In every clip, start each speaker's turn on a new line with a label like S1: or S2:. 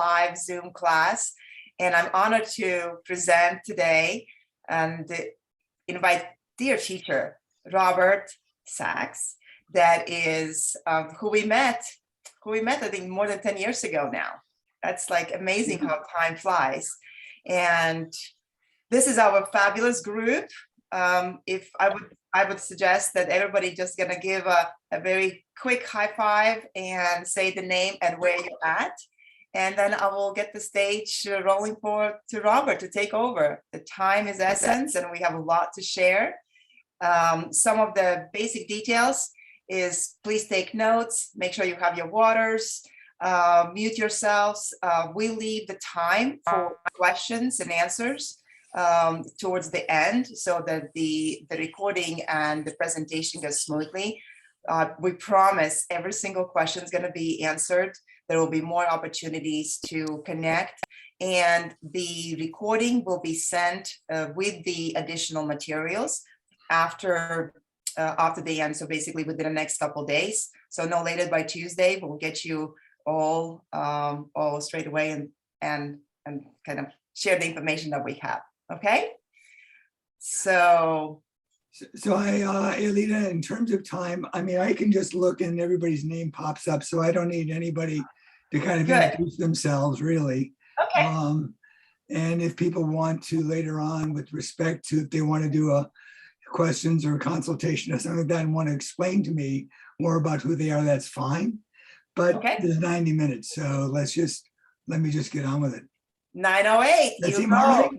S1: live Zoom class. And I'm honored to present today and invite dear teacher, Robert Sachs, that is who we met, I think more than 10 years ago now. That's like amazing how time flies. And this is our fabulous group. If I would suggest that everybody just gonna give a very quick high five and say the name and where you're at. And then I will get the stage rolling to Robert to take over. The time is essence and we have a lot to share. Some of the basic details is please take notes, make sure you have your waters, mute yourselves. We leave the time for questions and answers towards the end so that the recording and the presentation goes smoothly. We promise every single question is going to be answered. There will be more opportunities to connect, and the recording will be sent with the additional materials after the end. So basically within the next couple of days. So no later by Tuesday, we'll get you all straight away and kind of share the information that we have. Okay. So Elita, in terms of time, I mean, I can just look and everybody's name pops up, so I don't need anybody to kind of introduce themselves, really. Okay.
S2: And if people want to later on, with respect to if they want to do a questions or a consultation or something like that and want to explain to me more about who they are, that's fine. But there's 90 minutes, so let me just get on with it.
S1: 9:08.
S2: That seem all right?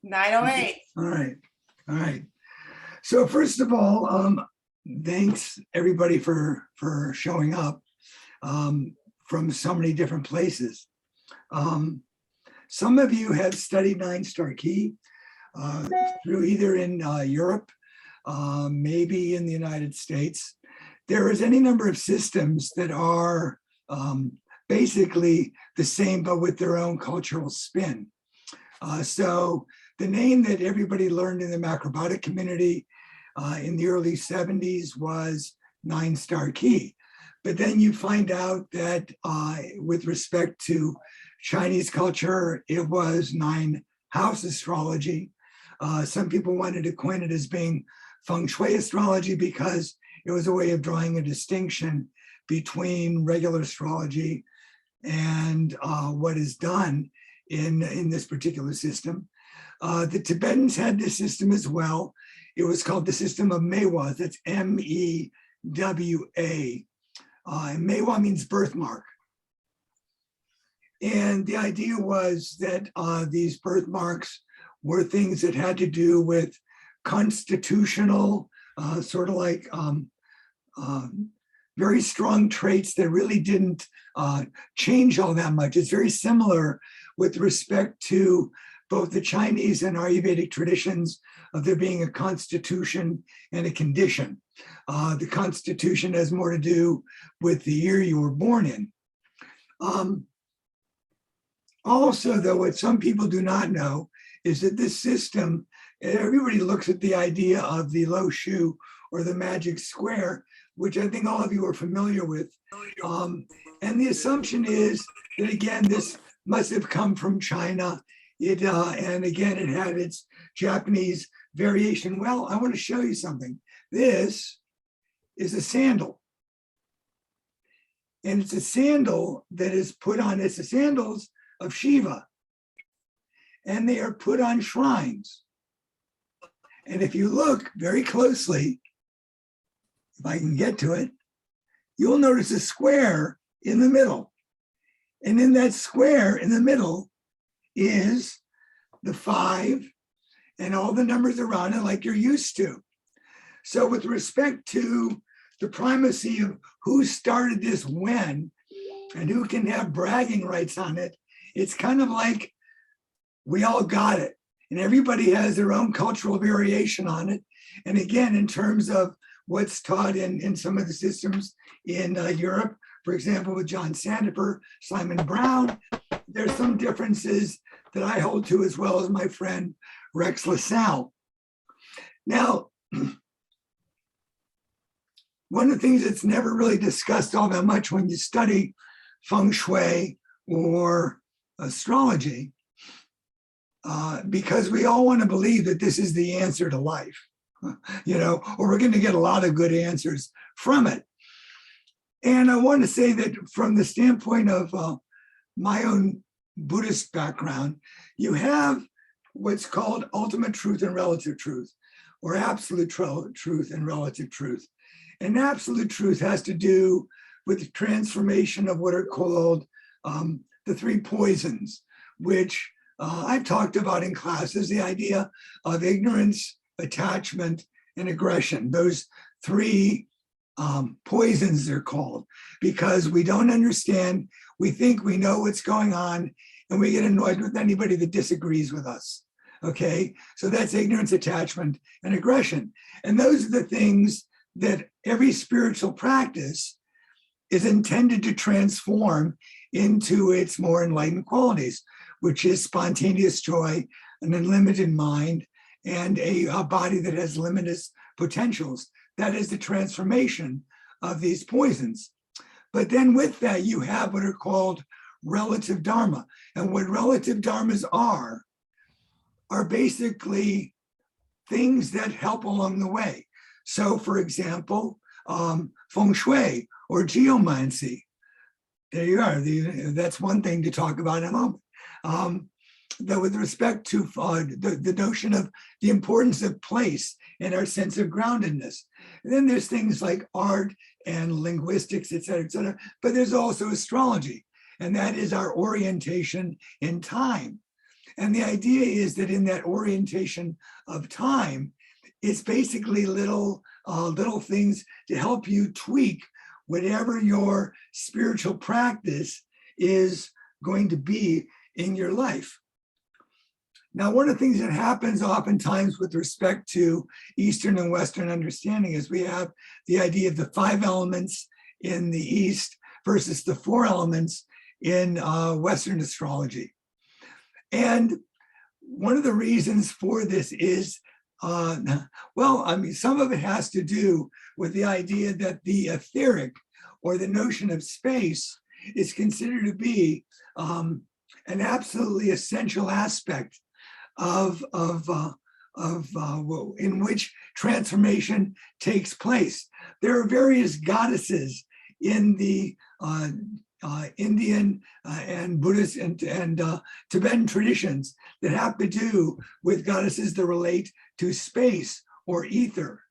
S1: 9:08.
S2: All right. So first of all, thanks everybody for showing up from so many different places. Some of you have studied 9-star key through either in Europe, maybe in the United States. There is any number of systems that are basically the same, but with their own cultural spin. So the name that everybody learned in the macrobiotic community in the early 70s was 9-star key. But then you find out that with respect to Chinese culture, it was 9-house astrology. Some people wanted to coin it as being feng shui astrology because it was a way of drawing a distinction between regular astrology and what is done in this particular system. The Tibetans had this system as well. It was called the system of Mewa. That's M-E-W-A. And Mewa means birthmark. And the idea was that these birthmarks were things that had to do with constitutional, sort of like very strong traits that really didn't change all that much. It's very similar with respect to both the Chinese and Ayurvedic traditions of there being a constitution and a condition. The constitution has more to do with the year you were born in. Also, though, what some people do not know is that this system, everybody looks at the idea of the Lo Shu or the magic square, which I think all of you are familiar with. And the assumption is that, again, this must have come from China. And again, it had its Japanese variation. Well, I want to show you something. This is a sandal. And it's a sandal that is put on, it's the sandals of Shiva. And they are put on shrines. And if you look very closely, if I can get to it, you'll notice a square in the middle. And in that square in the middle is the 5 and all the numbers around it like you're used to. So with respect to the primacy of who started this when and who can have bragging rights on it, it's kind of like we all got it. And everybody has their own cultural variation on it. And again, in terms of what's taught in some of the systems in Europe, for example, with John Sandifer, Simon Brown, there's some differences that I hold to, as well as my friend Rex LaSalle. Now, one of the things that's never really discussed all that much when you study feng shui or astrology, because we all want to believe that this is the answer to life, or we're going to get a lot of good answers from it. And I want to say that from the standpoint of my own Buddhist background, you have what's called ultimate truth and relative truth, or absolute truth and relative truth. And absolute truth has to do with the transformation of what are called the three poisons, which I've talked about in classes, the idea of ignorance, attachment, and aggression. Those three poisons they're called, because we don't understand, we think we know what's going on, and we get annoyed with anybody that disagrees with us. Okay, so that's ignorance, attachment, and aggression. And those are the things that every spiritual practice is intended to transform into its more enlightened qualities, which is spontaneous joy, an unlimited mind, and a body that has limitless potentials. That is the transformation of these poisons. But then with that, you have what are called relative dharma. And what relative dharmas are basically things that help along the way. So for example, feng shui or geomancy. There you are. That's one thing to talk about in a moment. That with respect to the notion of the importance of place and our sense of groundedness. And then there's things like art and linguistics, et cetera, but there's also astrology, and that is our orientation in time. And the idea is that in that orientation of time, it's basically little things to help you tweak whatever your spiritual practice is going to be in your life. Now, one of the things that happens oftentimes with respect to Eastern and Western understanding is we have the idea of the 5 elements in the East versus the 4 elements in Western astrology. And one of the reasons for this is, some of it has to do with the idea that the etheric, or the notion of space, is considered to be an absolutely essential aspect of in which transformation takes place. There are various goddesses in the Indian and Buddhist and Tibetan traditions that have to do with goddesses that relate to space or ether.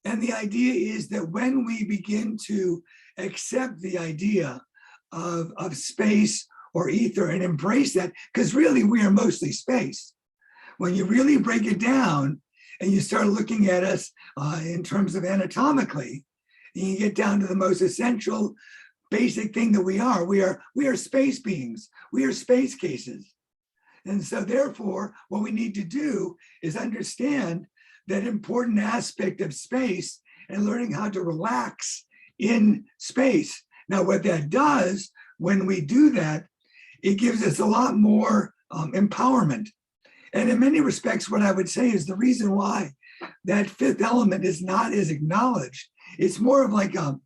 S2: And the idea is that when we begin to accept the idea of space or ether and embrace that, because really we are mostly space. When you really break it down and you start looking at us in terms of anatomically, and you get down to the most essential basic thing that we are space beings. We are space cases. And so therefore, what we need to do is understand that important aspect of space and learning how to relax in space. Now, what that does when we do that, it gives us a lot more empowerment. And in many respects, what I would say is the reason why that 5th element is not as acknowledged. It's more of like a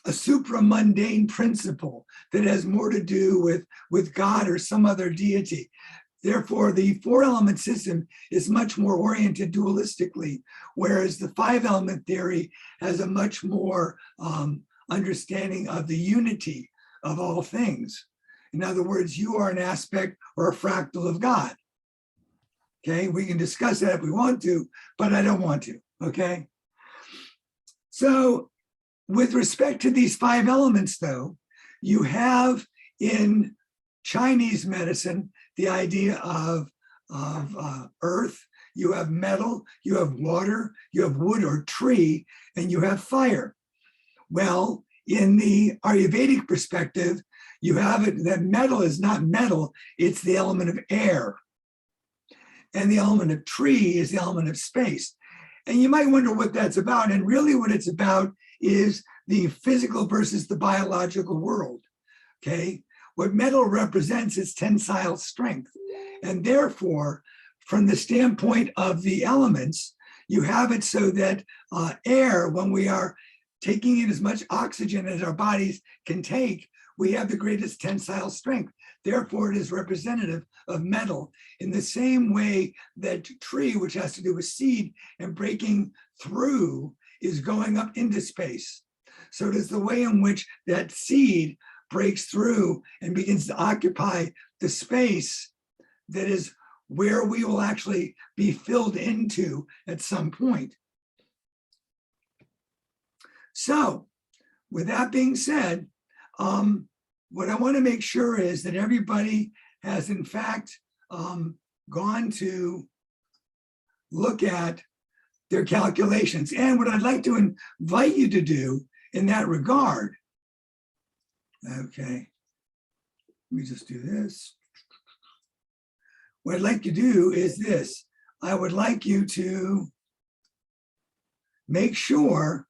S2: supramundane principle that has more to do with God or some other deity. Therefore, the 4-element system is much more oriented dualistically, whereas the 5-element theory has a much more understanding of the unity of all things. In other words, you are an aspect or a fractal of God. Okay, we can discuss that if we want to, but I don't want to, okay? So with respect to these 5 elements though, you have in Chinese medicine the idea of earth, you have metal, you have water, you have wood or tree, and you have fire. Well, in the Ayurvedic perspective, you have it that metal is not metal, it's the element of air. And the element of tree is the element of space. And you might wonder what that's about. And really what it's about is the physical versus the biological world, okay? What metal represents is tensile strength. And therefore, from the standpoint of the elements, you have it so that air, when we are taking in as much oxygen as our bodies can take, we have the greatest tensile strength. Therefore, it is representative of metal in the same way that tree, which has to do with seed and breaking through, is going up into space. So it is the way in which that seed breaks through and begins to occupy the space that is where we will actually be filled into at some point. So with that being said, what I want to make sure is that everybody has in fact gone to look at their calculations. And what I'd like to invite you to do in that regard, okay, let me just do this. What I'd like to do is this. I would like you to make sure,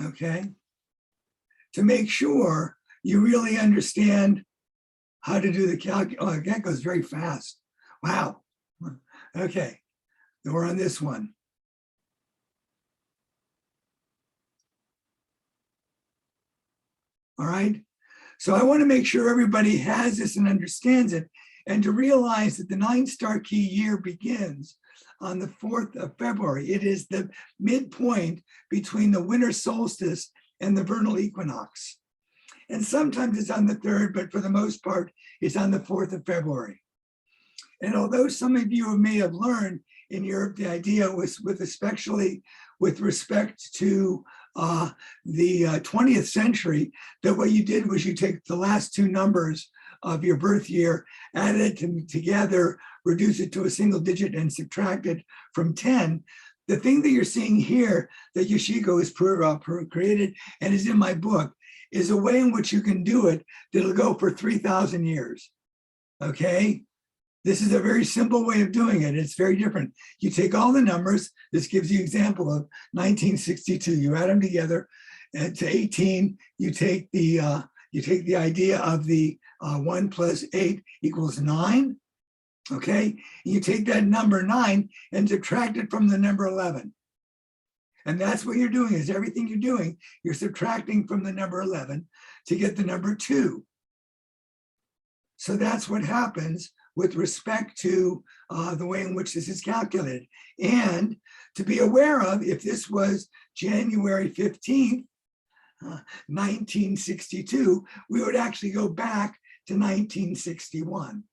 S2: okay, to make sure you really understand how to do the calculation. Oh, that goes very fast. Wow. Okay, then we're on this one. All right. So I want to make sure everybody has this and understands it, and to realize that the 9-star key year begins on the 4th of February. It is the midpoint between the winter solstice and the vernal equinox. And sometimes it's on the 3rd, but for the most part, it's on the 4th of February. And although some of you may have learned in Europe, the idea was especially with respect to the 20th century, that what you did was you take the last 2 numbers of your birth year, add it together, reduce it to a single digit, and subtract it from 10. The thing that you're seeing here that Yoshiko has created and is in my book is a way in which you can do it that'll go for 3,000 years. Okay? This is a very simple way of doing it. It's very different. You take all the numbers. This gives you an example of 1962. You add them together, and to 18, you take the idea of the 1 plus 8 equals 9. Okay, you take that number 9 and subtract it from the number 11. And that's what you're doing, is everything you're doing, you're subtracting from the number 11 to get the number 2. So that's what happens with respect to the way in which this is calculated. And to be aware of, if this was January 15th, 1962, we would actually go back to 1961.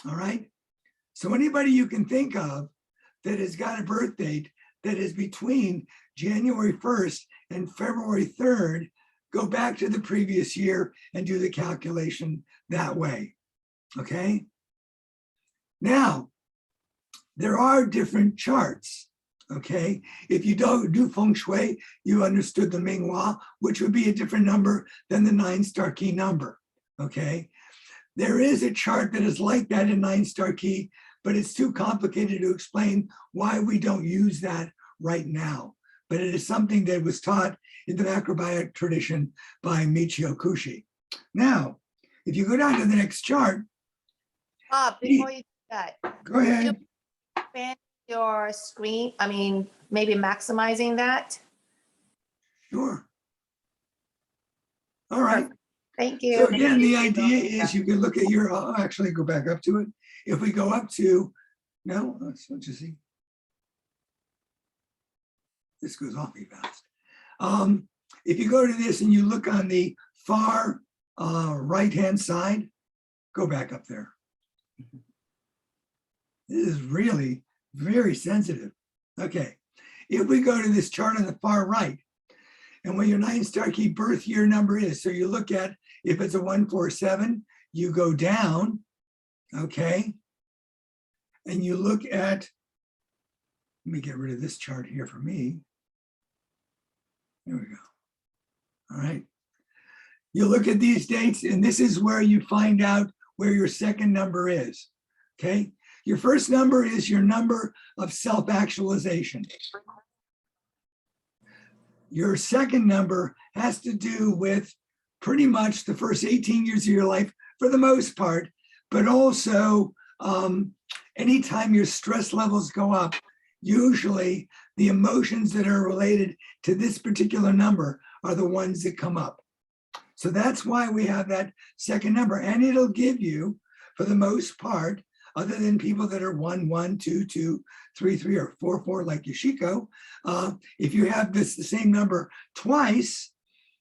S2: All right. So anybody you can think of that has got a birth date that is between January 1st and February 3rd, go back to the previous year and do the calculation that way. Okay. Now, there are different charts. Okay. If you don't do feng shui, you understood the Minghua, which would be a different number than the 9-star key number. Okay. There is a chart that is like that in 9-star key, but it's too complicated to explain why we don't use that right now. But it is something that was taught in the macrobiotic tradition by Michio Kushi. Now, if you go down to the next chart.
S3: Before you do that,
S2: go ahead.
S3: Could you expand your screen? I mean, maybe maximizing that.
S2: Sure. All right.
S3: Thank you.
S2: So again, the idea is you can look at your, I'll actually go back up to it. If we go up to, no, let's just see. This goes awfully fast. If you go to this and you look on the far right-hand side, go back up there. This is really very sensitive. Okay, if we go to this chart on the far right, and what your 9-star key birth year number is, so you look at, if it's a 147, you go down, okay? And you look at, let me get rid of this chart here for me. There we go. All right. You look at these dates, and this is where you find out where your second number is, okay? Your first number is your number of self-actualization. Your second number has to do with pretty much the first 18 years of your life for the most part, but also anytime your stress levels go up, usually the emotions that are related to this particular number are the ones that come up. So that's why we have that second number. And it'll give you, for the most part, other than people that are 1, 1, 2, 2, 3, 3, or 4, 4, like Yoshiko, if you have the same number twice,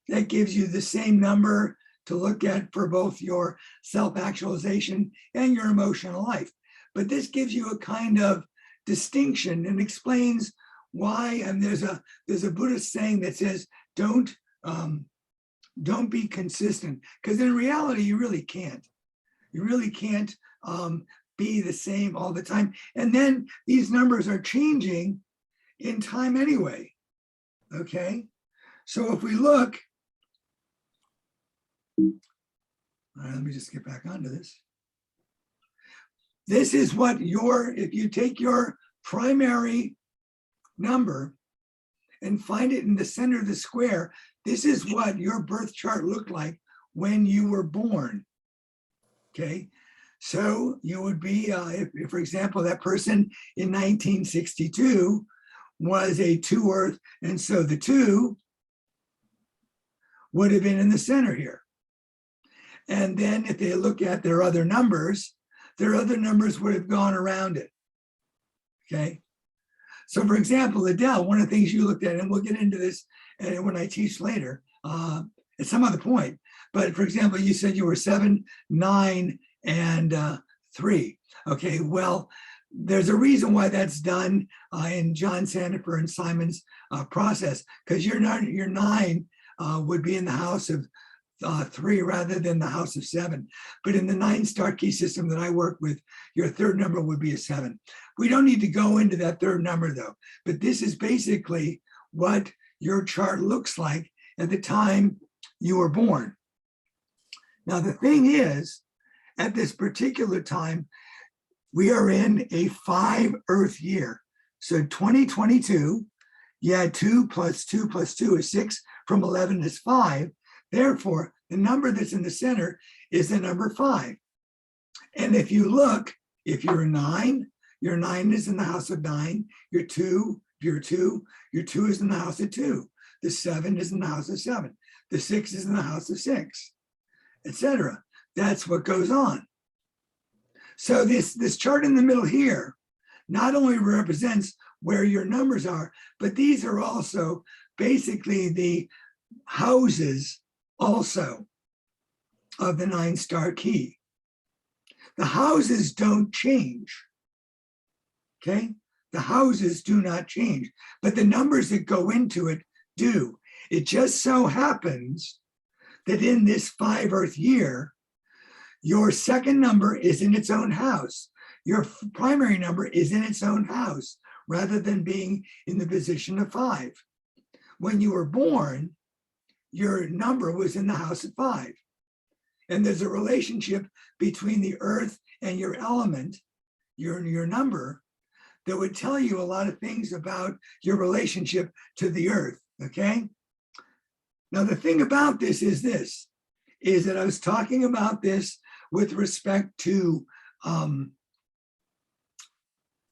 S2: that gives you the same number to look at for both your self-actualization and your emotional life. But this gives you a kind of distinction and explains why. And there's a Buddhist saying that says, don't be consistent, because in reality you really can't. You really can't be the same all the time. And then these numbers are changing in time anyway. Okay, so if we look, all right, let me just get back onto this. This is what if you take your primary number and find it in the center of the square, this is what your birth chart looked like when you were born. Okay, so you would be, if, for example, that person in 1962 was a 2 Earth, and so the 2 would have been in the center here. And then if they look at their other numbers would have gone around it. Okay, so for example, Adele, one of the things you looked at, and we'll get into this when I teach later at some other point, but for example, you said you were 7, 9, and 3. Okay, well, there's a reason why that's done in John Sandifer and Simon's process, because your 9 would be in the house of 3 rather than the house of 7. But in the 9-star key system that I work with, your third number would be a 7. We don't need to go into that third number though, but this is basically what your chart looks like at the time you were born. Now, the thing is, at this particular time, we are in a 5 Earth year. So 2022, you had 2 plus 2 plus 2 is 6, from 11 is 5. Therefore, the number that's in the center is the number 5. And if you look, if you're a 9, your 9 is in the house of 9. Your 2 is in the house of 2. The 7 is in the house of 7. The 6 is in the house of 6, etc. That's what goes on. So this chart in the middle here not only represents where your numbers are, but these are also basically the houses also of the 9-star key. The houses don't change. Okay, the houses do not change, but the numbers that go into it do. It just so happens that in this 5 Earth year, your second number is in its own house. Your primary number is in its own house rather than being in the position of 5. When you were born, your number was in the house of 5. And there's a relationship between the earth and your element, your number, that would tell you a lot of things about your relationship to the earth, okay? Now, the thing about this is that I was talking about this with respect to the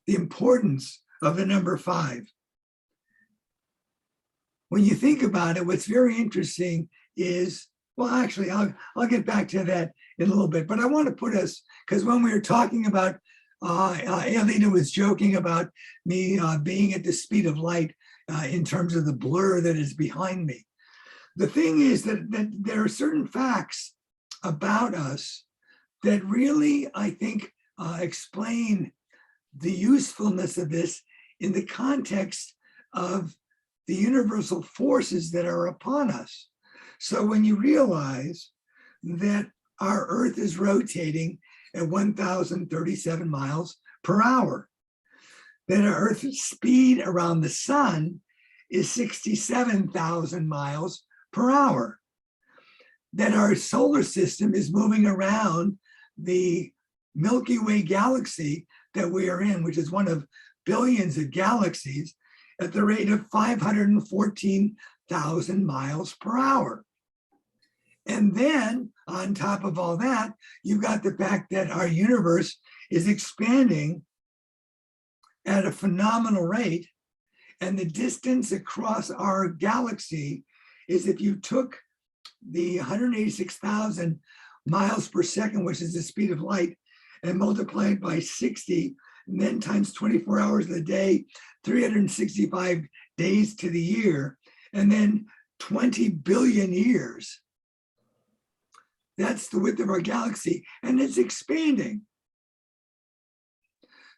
S2: importance of the number 5. When you think about it, what's very interesting is, well, actually, I'll get back to that in a little bit, but I want to put us, because when we were talking about, Alina was joking about me being at the speed of light in terms of the blur that is behind me. The thing is that there are certain facts about us that really, I think, explain the usefulness of this in the context of the universal forces that are upon us. So when you realize that our Earth is rotating at 1,037 miles per hour, that our Earth's speed around the sun is 67,000 miles per hour, that our solar system is moving around the Milky Way galaxy that we are in, which is one of billions of galaxies, at the rate of 514,000 miles per hour. And then on top of all that, you've got the fact that our universe is expanding at a phenomenal rate. And the distance across our galaxy is, if you took the 186,000 miles per second, which is the speed of light, and multiplied by 60, and then times 24 hours of the day, 365 days to the year, and then 20 billion years. That's the width of our galaxy, and it's expanding.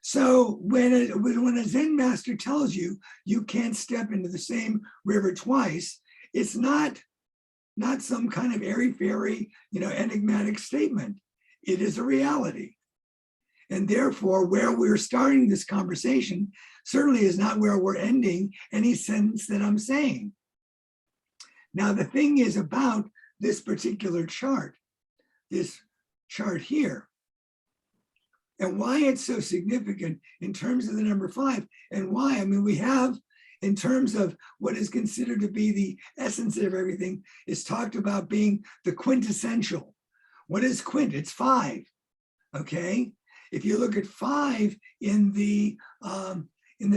S2: So when a Zen master tells you you can't step into the same river twice, it's not some kind of airy-fairy, enigmatic statement. It is a reality. And therefore, where we're starting this conversation certainly is not where we're ending any sentence that I'm saying. Now, the thing is about this particular chart, this chart here, and why it's so significant in terms of the number 5, and why, I mean, we have, in terms of what is considered to be the essence of everything, is talked about being the quintessential. What is quint? It's 5, okay? If you look at 5 in the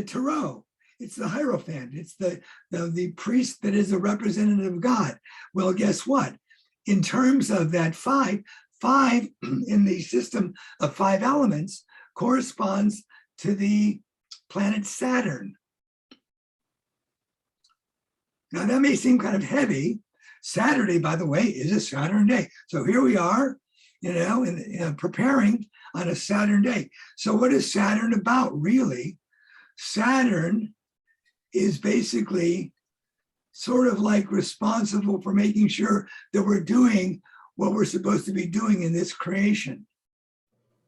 S2: Tarot, it's the Hierophant. It's the priest that is a representative of God. Well, guess what? In terms of that 5 in the system of 5 elements corresponds to the planet Saturn. Now that may seem kind of heavy. Saturday, by the way, is a Saturn day. So here we are, preparing on a Saturn day. So what is Saturn about, really? Saturn is basically sort of like responsible for making sure that we're doing what we're supposed to be doing in this creation.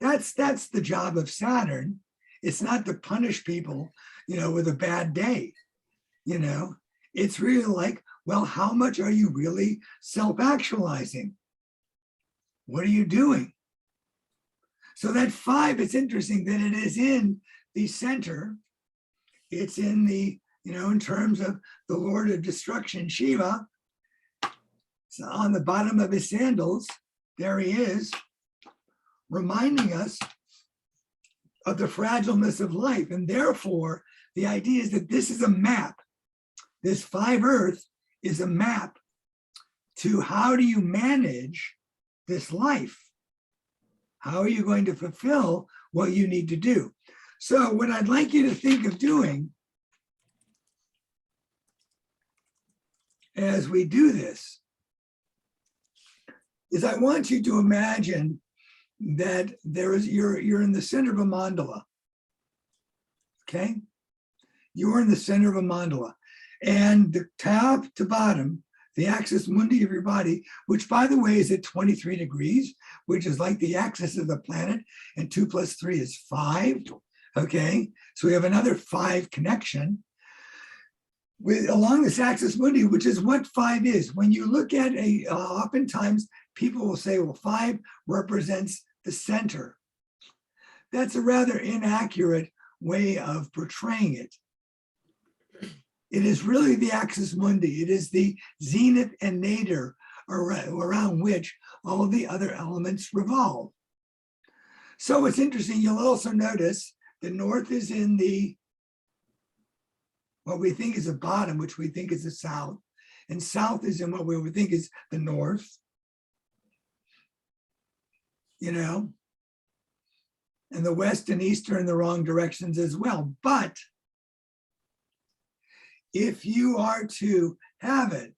S2: That's the job of Saturn. It's not to punish people, with a bad day. It's really like, well, how much are you really self-actualizing? What are you doing? So that 5, it's interesting that it is in the center. It's in the, in terms of the Lord of Destruction, Shiva. So on the bottom of his sandals, there he is, reminding us of the fragileness of life. And therefore, the idea is that this is a map. This 5 Earth is a map to how do you manage this life? How are you going to fulfill what you need to do? So what I'd like you to think of doing as we do this is, I want you to imagine that you're in the center of a mandala. Okay? You're in the center of a mandala. And the top to bottom, the axis mundi of your body, which by the way is at 23 degrees, which is like the axis of the planet, and 2 + 3 is 5. Okay, so we have another 5 connection along this axis mundi, which is what 5 is. When you look at oftentimes people will say, well, 5 represents the center. That's a rather inaccurate way of portraying it. It is really the axis mundi. It is the zenith and nadir around which all of the other elements revolve. So it's interesting, you'll also notice the north is in what we think is the bottom, which we think is the south, and south is in what we would think is the north. And the west and east are in the wrong directions as well. But if you are to have it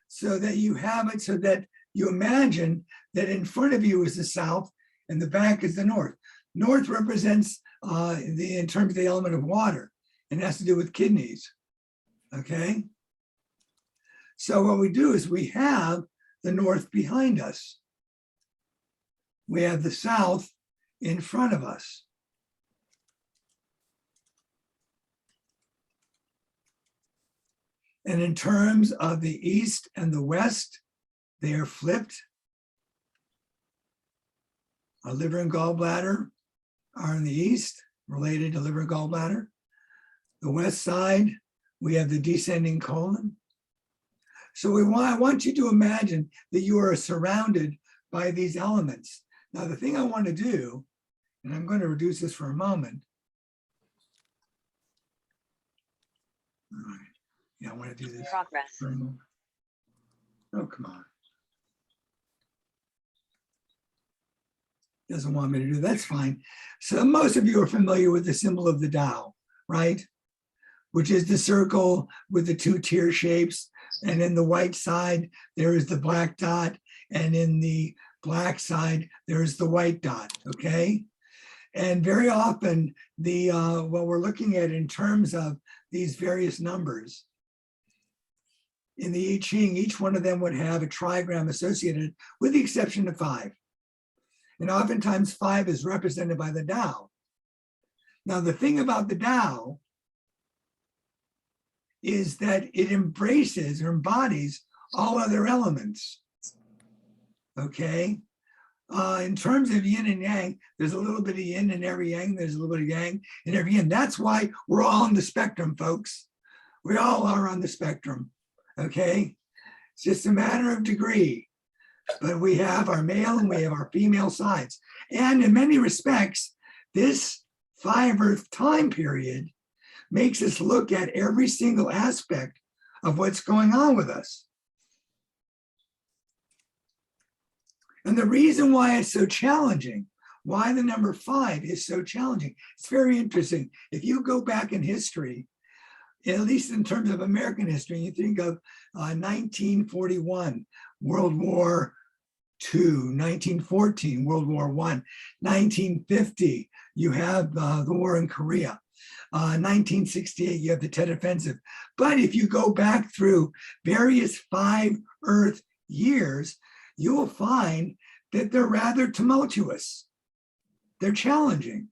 S2: so that you imagine that in front of you is the south and the back is the north. North represents in terms of the element of water, and has to do with kidneys. Okay. So what we do is we have the north behind us. We have the south in front of us. And in terms of the east and the west, they are flipped. Our liver and gallbladder are in the east, related to liver and gallbladder. The west side, we have the descending colon. So I want you to imagine that you are surrounded by these elements. Now, the thing I want to do, and I'm going to reduce this for a moment, All right. Yeah, I want to do this.
S4: Progress.
S2: for a moment. Oh, come on. Doesn't want me to do, that's fine. So most of you are familiar with the symbol of the Tao, right? Which is the circle with the two tear shapes. And in the white side, there is the black dot. And in the black side, there is the white dot, okay? And very often, what we're looking at in terms of these various numbers, in the I Ching, each one of them would have a trigram associated, with the exception of 5. And oftentimes 5 is represented by the Tao. Now, the thing about the Tao is that it embraces or embodies all other elements, okay? In terms of yin and yang, there's a little bit of yin in every yang, there's a little bit of yang in every yin. That's why we're all on the spectrum, folks. We all are on the spectrum, okay? It's just a matter of degree. But we have our male and we have our female sides. And in many respects, this 5 Earth time period makes us look at every single aspect of what's going on with us. And the reason why it's so challenging, why the number 5 is so challenging, it's very interesting. If you go back in history, at least in terms of American history, you think of 1941, World War II, 1914, World War I, 1950, you have the war in Korea. 1968, you have the Tet Offensive. But if you go back through various 5 Earth years, you will find that they're rather tumultuous. They're challenging.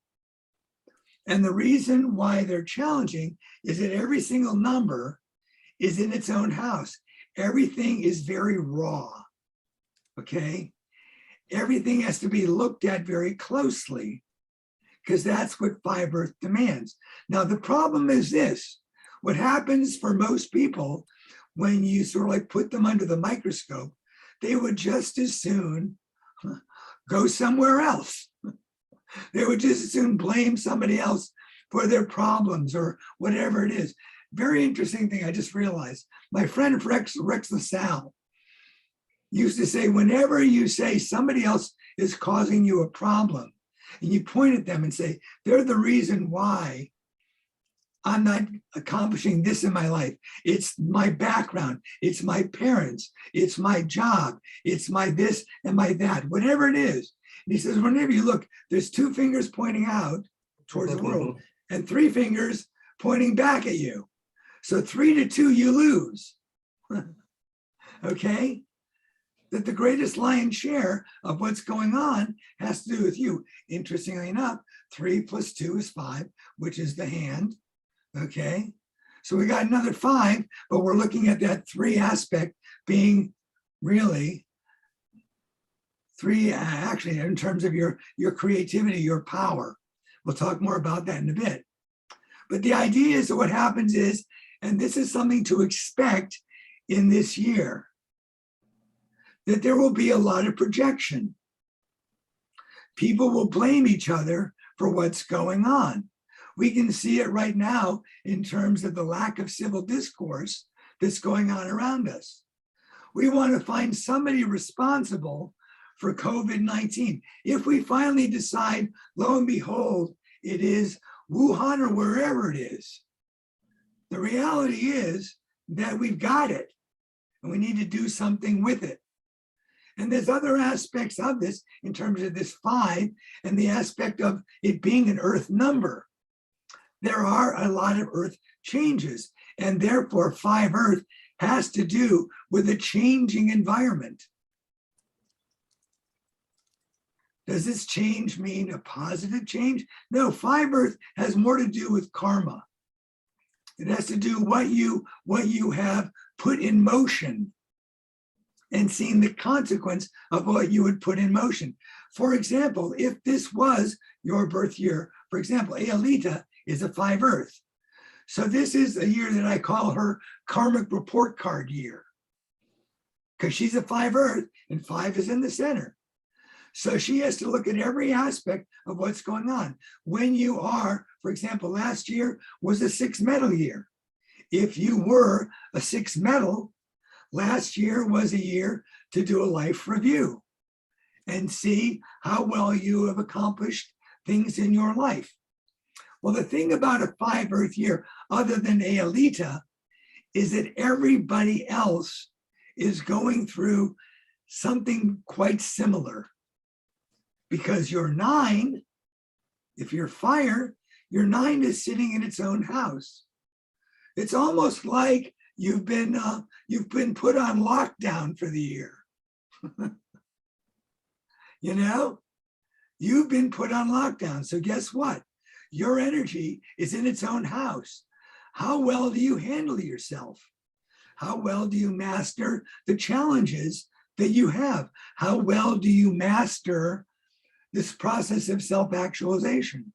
S2: And the reason why they're challenging is that every single number is in its own house. Everything is very raw, okay? Everything has to be looked at very closely because that's what 5 Earth demands. Now, the problem is this. What happens for most people when you sort of like put them under the microscope, they would just as soon go somewhere else. They would just as soon blame somebody else for their problems or whatever it is. Very interesting thing I just realized. My friend Rex LaSalle used to say, whenever you say somebody else is causing you a problem, and you point at them and say, they're the reason why I'm not accomplishing this in my life. It's my background, it's my parents, it's my job, it's my this and my that, whatever it is. And he says, whenever you look, there's 2 fingers pointing out towards the world and 3 fingers pointing back at you. So 3 to 2, you lose. Okay? That the greatest lion's share of what's going on has to do with you. Interestingly enough, 3 plus 2 is 5, which is the hand. Okay, so we got another 5, but we're looking at that 3 aspect being really 3 actually in terms of your creativity, your power. We'll talk more about that in a bit. But the idea is that what happens is, and this is something to expect in this year, that there will be a lot of projection. People will blame each other for what's going on. We can see it right now in terms of the lack of civil discourse that's going on around us. We want to find somebody responsible for COVID-19. If we finally decide, lo and behold, it is Wuhan or wherever it is, the reality is that we've got it and we need to do something with it. And there's other aspects of this in terms of this 5 and the aspect of it being an Earth number. There are a lot of Earth changes, and therefore 5 Earth has to do with a changing environment. Does this change mean a positive change? No, 5 Earth has more to do with karma. It has to do what you have put in motion and seeing the consequence of what you would put in motion. For example, if this was your birth year, for example, Aelita is a 5 Earth. So this is a year that I call her karmic report card year, because she's a 5 Earth and 5 is in the center. So she has to look at every aspect of what's going on. When you are, for example, last year was a 6 metal year. if you were a 6 metal, last year was a year to do a life review and see how well you have accomplished things in your life. Well, the thing about a 5 Earth year, other than Aelita, is that everybody else is going through something quite similar. Because your 9, if you're fire, your 9 is sitting in its own house. It's almost like you've been put on lockdown for the year. You know, you've been put on lockdown. So guess what? Your energy is in its own house. How well do you handle yourself? How well do you master the challenges that you have? How well do you master this process of self-actualization?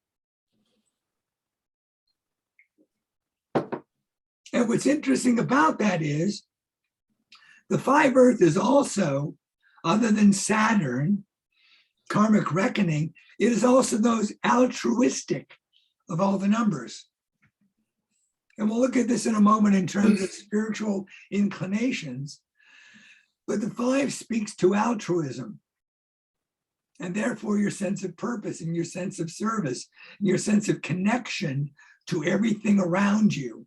S2: And what's interesting about that is the 5 Earth is also, other than Saturn, karmic reckoning, it is also those altruistic of all the numbers. And we'll look at this in a moment in terms of spiritual inclinations. But the 5 speaks to altruism. And therefore your sense of purpose and your sense of service, and your sense of connection to everything around you.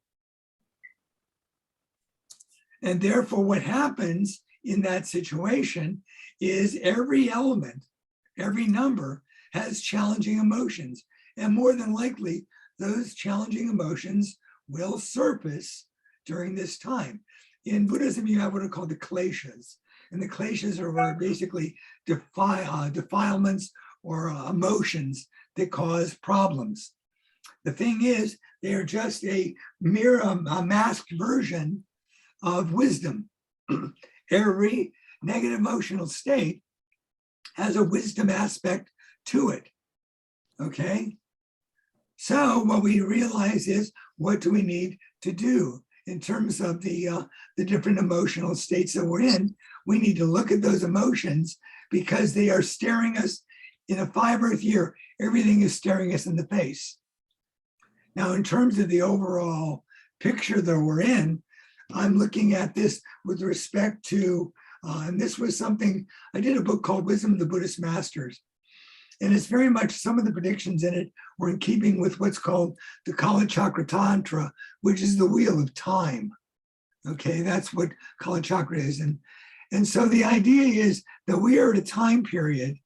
S2: And therefore what happens in that situation is every element, every number has challenging emotions. And more than likely, those challenging emotions will surface during this time. In Buddhism, you have what are called the kleshas. And the kleshas are basically defilements or emotions that cause problems. The thing is, they are just a mere, a masked version of wisdom. Every negative emotional state has a wisdom aspect to it, okay? So what we realize is, what do we need to do in terms of the different emotional states that we're in? We need to look at those emotions because they are staring us in a 5 Earth year. Everything is staring us in the face. Now, in terms of the overall picture that we're in, I'm looking at this with respect to, and this was something, I did a book called Wisdom of the Buddhist Masters. And it's very much, some of the predictions in it were in keeping with what's called the Kala Chakra Tantra, which is the wheel of time. Okay, that's what Kala Chakra is. And so the idea is that we are at a time period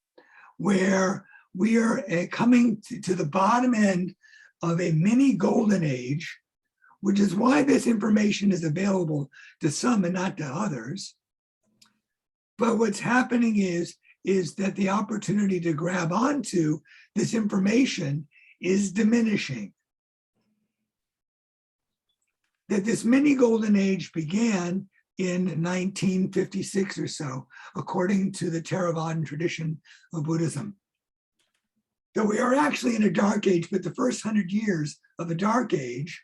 S2: where we are coming to the bottom end of a mini golden age, which is why this information is available to some and not to others. But what's happening is that the opportunity to grab onto this information is diminishing. That this mini golden age began in 1956 or so, according to the Theravadan tradition of Buddhism. That we are actually in a dark age, but the first 100 years of a dark age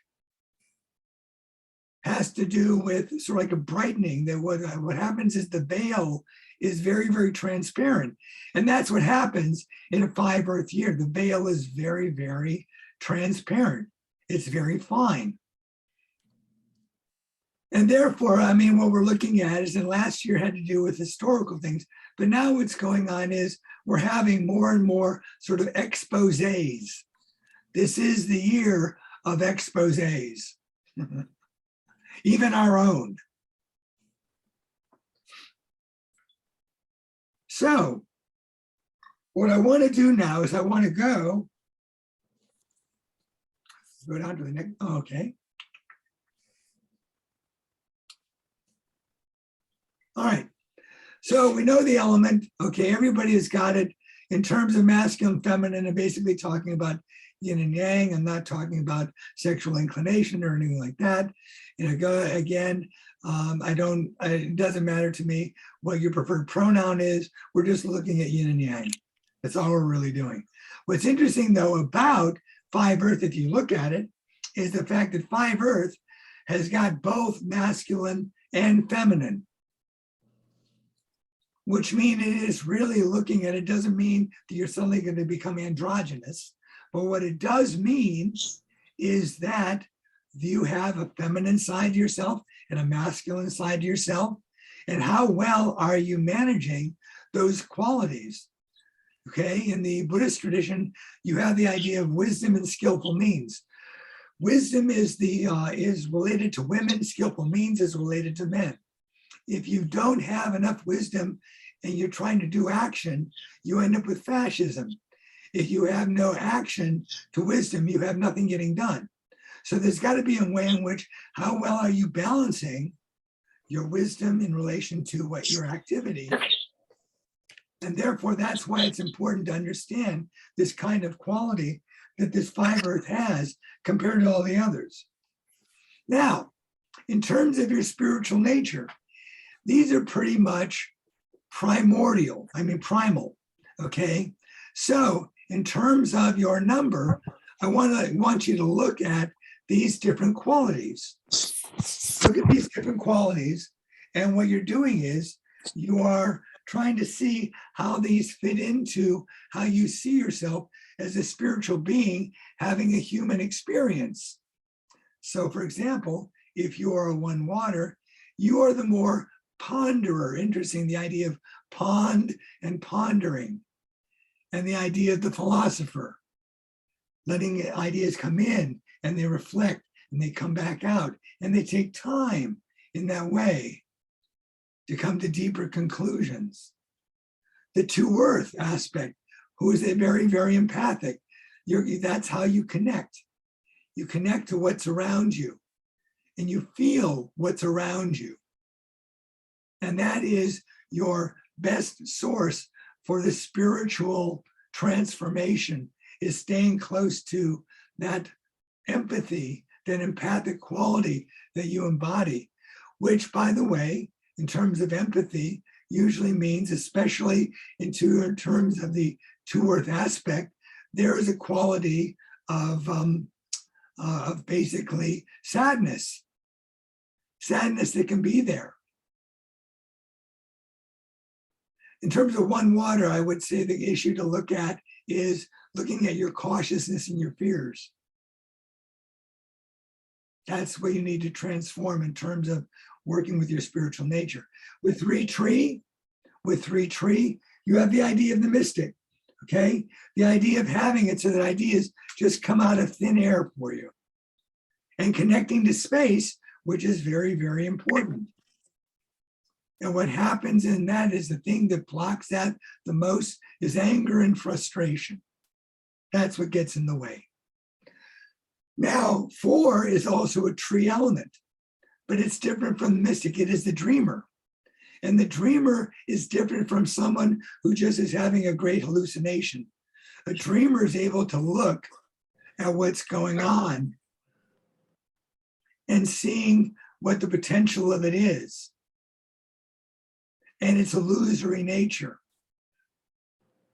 S2: has to do with sort of like a brightening, that what happens is the veil is very, very transparent. And that's what happens in a 5 Earth year. The veil is very, very transparent. It's very fine. And therefore, I mean, what we're looking at is, and last year had to do with historical things, but now what's going on is we're having more and more sort of exposés. This is the year of exposés, even our own. So what I want to do now is I want to go down to the next, okay. All right, so we know the element, okay, everybody has got it in terms of masculine, feminine, and basically talking about yin and yang. I'm not talking about sexual inclination or anything like that. You know, go again, it doesn't matter to me what your preferred pronoun is. We're just looking at yin and yang. That's all we're really doing. What's interesting though about 5 Earth, if you look at it, is the fact that 5 Earth has got both masculine and feminine, which means it is really looking at, it doesn't mean that you're suddenly going to become androgynous, but what it does mean is that Do you have a feminine side to yourself and a masculine side to yourself? And how well are you managing those qualities? Okay, in the Buddhist tradition, you have the idea of wisdom and skillful means. Wisdom is related to women, skillful means is related to men. If you don't have enough wisdom and you're trying to do action, you end up with fascism. If you have no action to wisdom, you have nothing getting done. So there's got to be a way in which, how well are you balancing your wisdom in relation to what your activity? And therefore, that's why it's important to understand this kind of quality that this 5 earth has compared to all the others. Now, in terms of your spiritual nature, these are pretty much primal, okay? So in terms of your number, I want you to look at these different qualities. Look at these different qualities, and what you're doing is you are trying to see how these fit into how you see yourself as a spiritual being having a human experience. So for example, if you are a 1 water, you are the more ponderer. Interesting, the idea of pond and pondering, and the idea of the philosopher, letting ideas come in and they reflect and they come back out and they take time in that way to come to deeper conclusions. The 2 earth aspect, who is a very, very empathic. That's how you connect. You connect to what's around you and you feel what's around you. And that is your best source for the spiritual transformation, is staying close to that empathy, that empathic quality that you embody, which, by the way, in terms of empathy, usually means, especially in terms of the 2 earth aspect, there is a quality of basically sadness that can be there. In terms of 1 water, I would say the issue to look at is looking at your cautiousness and your fears. That's what you need to transform in terms of working with your spiritual nature. With 3 tree, you have the idea of the mystic, okay? The idea of having it so that ideas just come out of thin air for you. And connecting to space, which is very, very important. And what happens in that is the thing that blocks that the most is anger and frustration. That's what gets in the way. Now, 4 is also a tree element, but it's different from the mystic. It is the dreamer. And the dreamer is different from someone who just is having a great hallucination. A dreamer is able to look at what's going on and seeing what the potential of it is. And its illusory nature,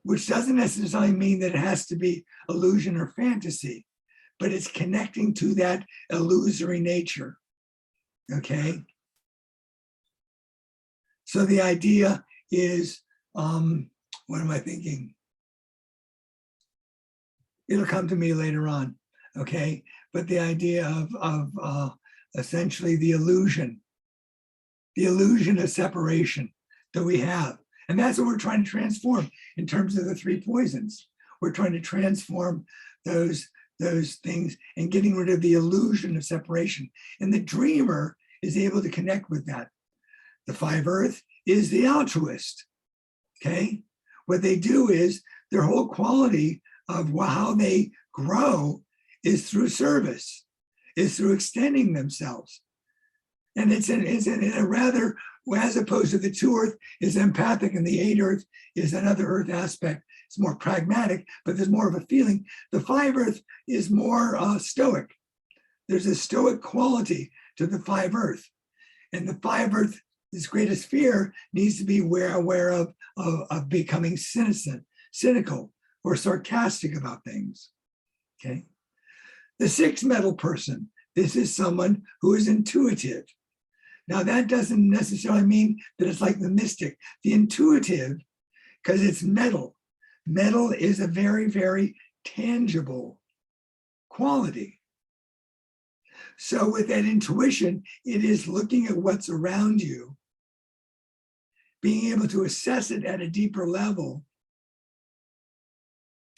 S2: which doesn't necessarily mean that it has to be illusion or fantasy, but it's connecting to that illusory nature, okay? So the idea is, what am I thinking? It'll come to me later on, okay? But the idea of essentially the illusion of separation that we have. And that's what we're trying to transform in terms of the 3 poisons. We're trying to transform those things and getting rid of the illusion of separation. And the dreamer is able to connect with that. The 5 earth is the altruist, okay? What they do is their whole quality of how they grow is through service, is through extending themselves. And it's in a rather, as opposed to the 2 earth is empathic and the 8 earth is another earth aspect. It's more pragmatic, but there's more of a feeling. The 5 earth is more stoic. There's a stoic quality to the 5 earth. And the 5 earth, his greatest fear needs to be aware of becoming cynical or sarcastic about things, okay? The 6 metal person, this is someone who is intuitive. Now that doesn't necessarily mean that it's like the mystic. The intuitive, because it's metal. Metal is a very, very tangible quality. So with that intuition, it is looking at what's around you, being able to assess it at a deeper level,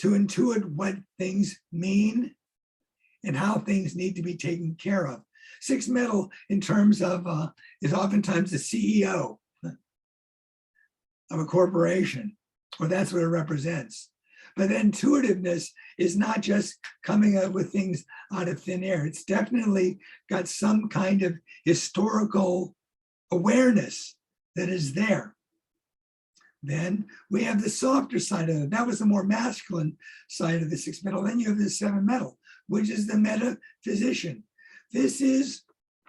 S2: to intuit what things mean and how things need to be taken care of. Sixth metal in terms of is oftentimes the CEO of a corporation, or that's what it represents. But intuitiveness is not just coming up with things out of thin air. It's definitely got some kind of historical awareness that is there. Then we have the softer side of it. That was the more masculine side of the sixth metal. Then you have the seventh metal, which is the metaphysician. This is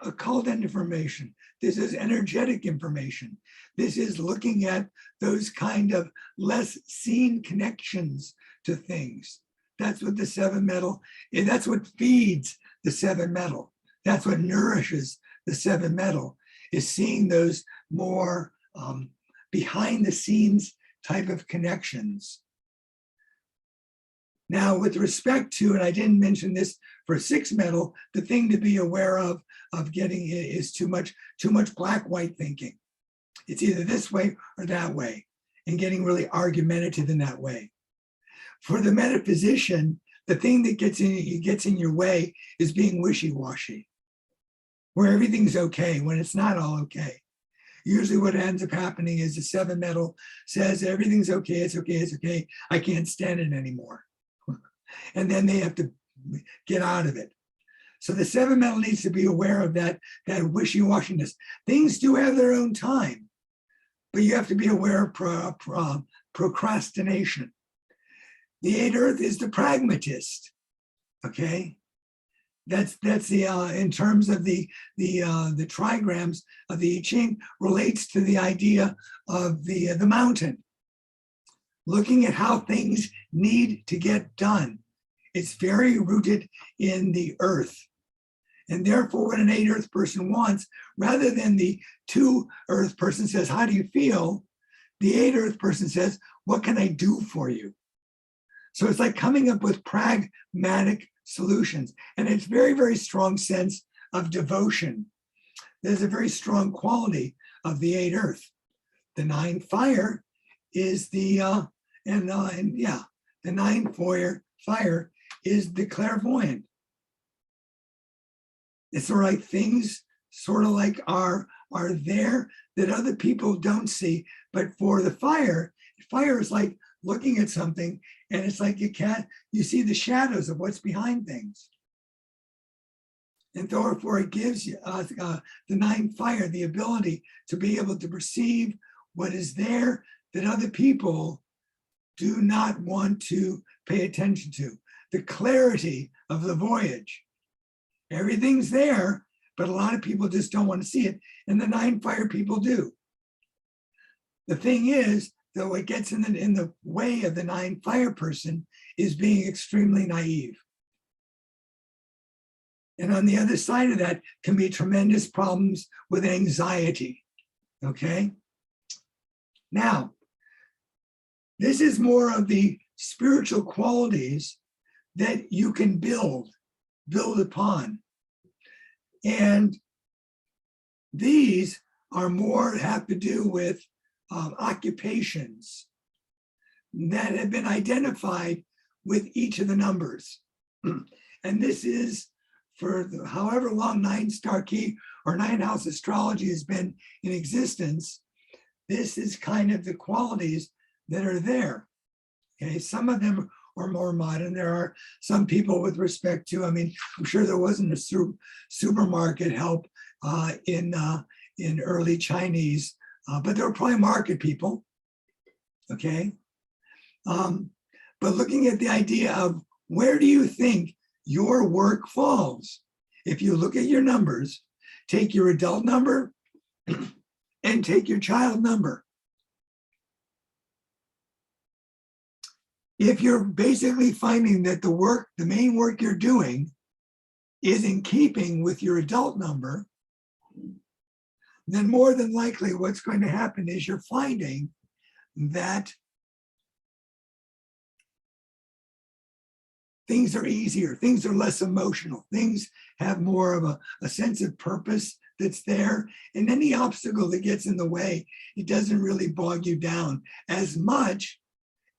S2: occult information. This is energetic information. This is looking at those kind of less seen connections to things. That's what the seventh metal is. That's what feeds the seventh metal. That's what nourishes the seventh metal, is seeing those more behind the scenes type of connections. Now, with respect to, and I didn't mention this for sixth metal, the thing to be aware of getting is too much black-white thinking. It's either this way or that way, and getting really argumentative in that way. For the metaphysician, the thing that gets in your way is being wishy-washy, where everything's okay when it's not all okay. Usually what ends up happening is the seventh metal says everything's okay, it's okay, it's okay, I can't stand it anymore. And then they have to get out of it. So the seventh metal needs to be aware of that wishy-washiness. Things do have their own time, but you have to be aware of procrastination. The eighth earth is the pragmatist, okay? That's the in terms of the trigrams of the I Ching, relates to the idea of the mountain. Looking at how things need to get done. It's very rooted in the earth. And therefore, what an eight earth person wants, rather than the two earth person says, how do you feel? The eight earth person says, what can I do for you? So it's like coming up with pragmatic solutions. And it's very, very strong sense of devotion. There's a very strong quality of the eight earth. The nine fire is the, the nine fire is the clairvoyant. It's sort of like things sort of like are there that other people don't see. But for the fire is like looking at something, and it's like you see the shadows of what's behind things. And therefore it gives you the nine fire the ability to be able to perceive what is there that other people do not want to pay attention to. The clarity of the voyage. Everything's there, but a lot of people just don't want to see it. And the nine fire people do. The thing is, though, what gets in the way of the nine fire person is being extremely naive. And on the other side of that can be tremendous problems with anxiety, okay? Now, this is more of the spiritual qualities that you can build upon. And these are more have to do with occupations that have been identified with each of the numbers. And this is for however long nine star key or nine house astrology has been in existence. This is kind of the qualities that are there. Okay, some of them are more modern. There are some people with respect to, I mean, I'm sure there wasn't a supermarket help in early Chinese, but there were probably market people, okay? But looking at the idea of where do you think your work falls? If you look at your numbers, take your adult number and take your child number. If you're basically finding that the main work you're doing is in keeping with your adult number, then more than likely what's going to happen is you're finding that things are easier, things are less emotional, things have more of a sense of purpose that's there. And any obstacle that gets in the way, it doesn't really bog you down as much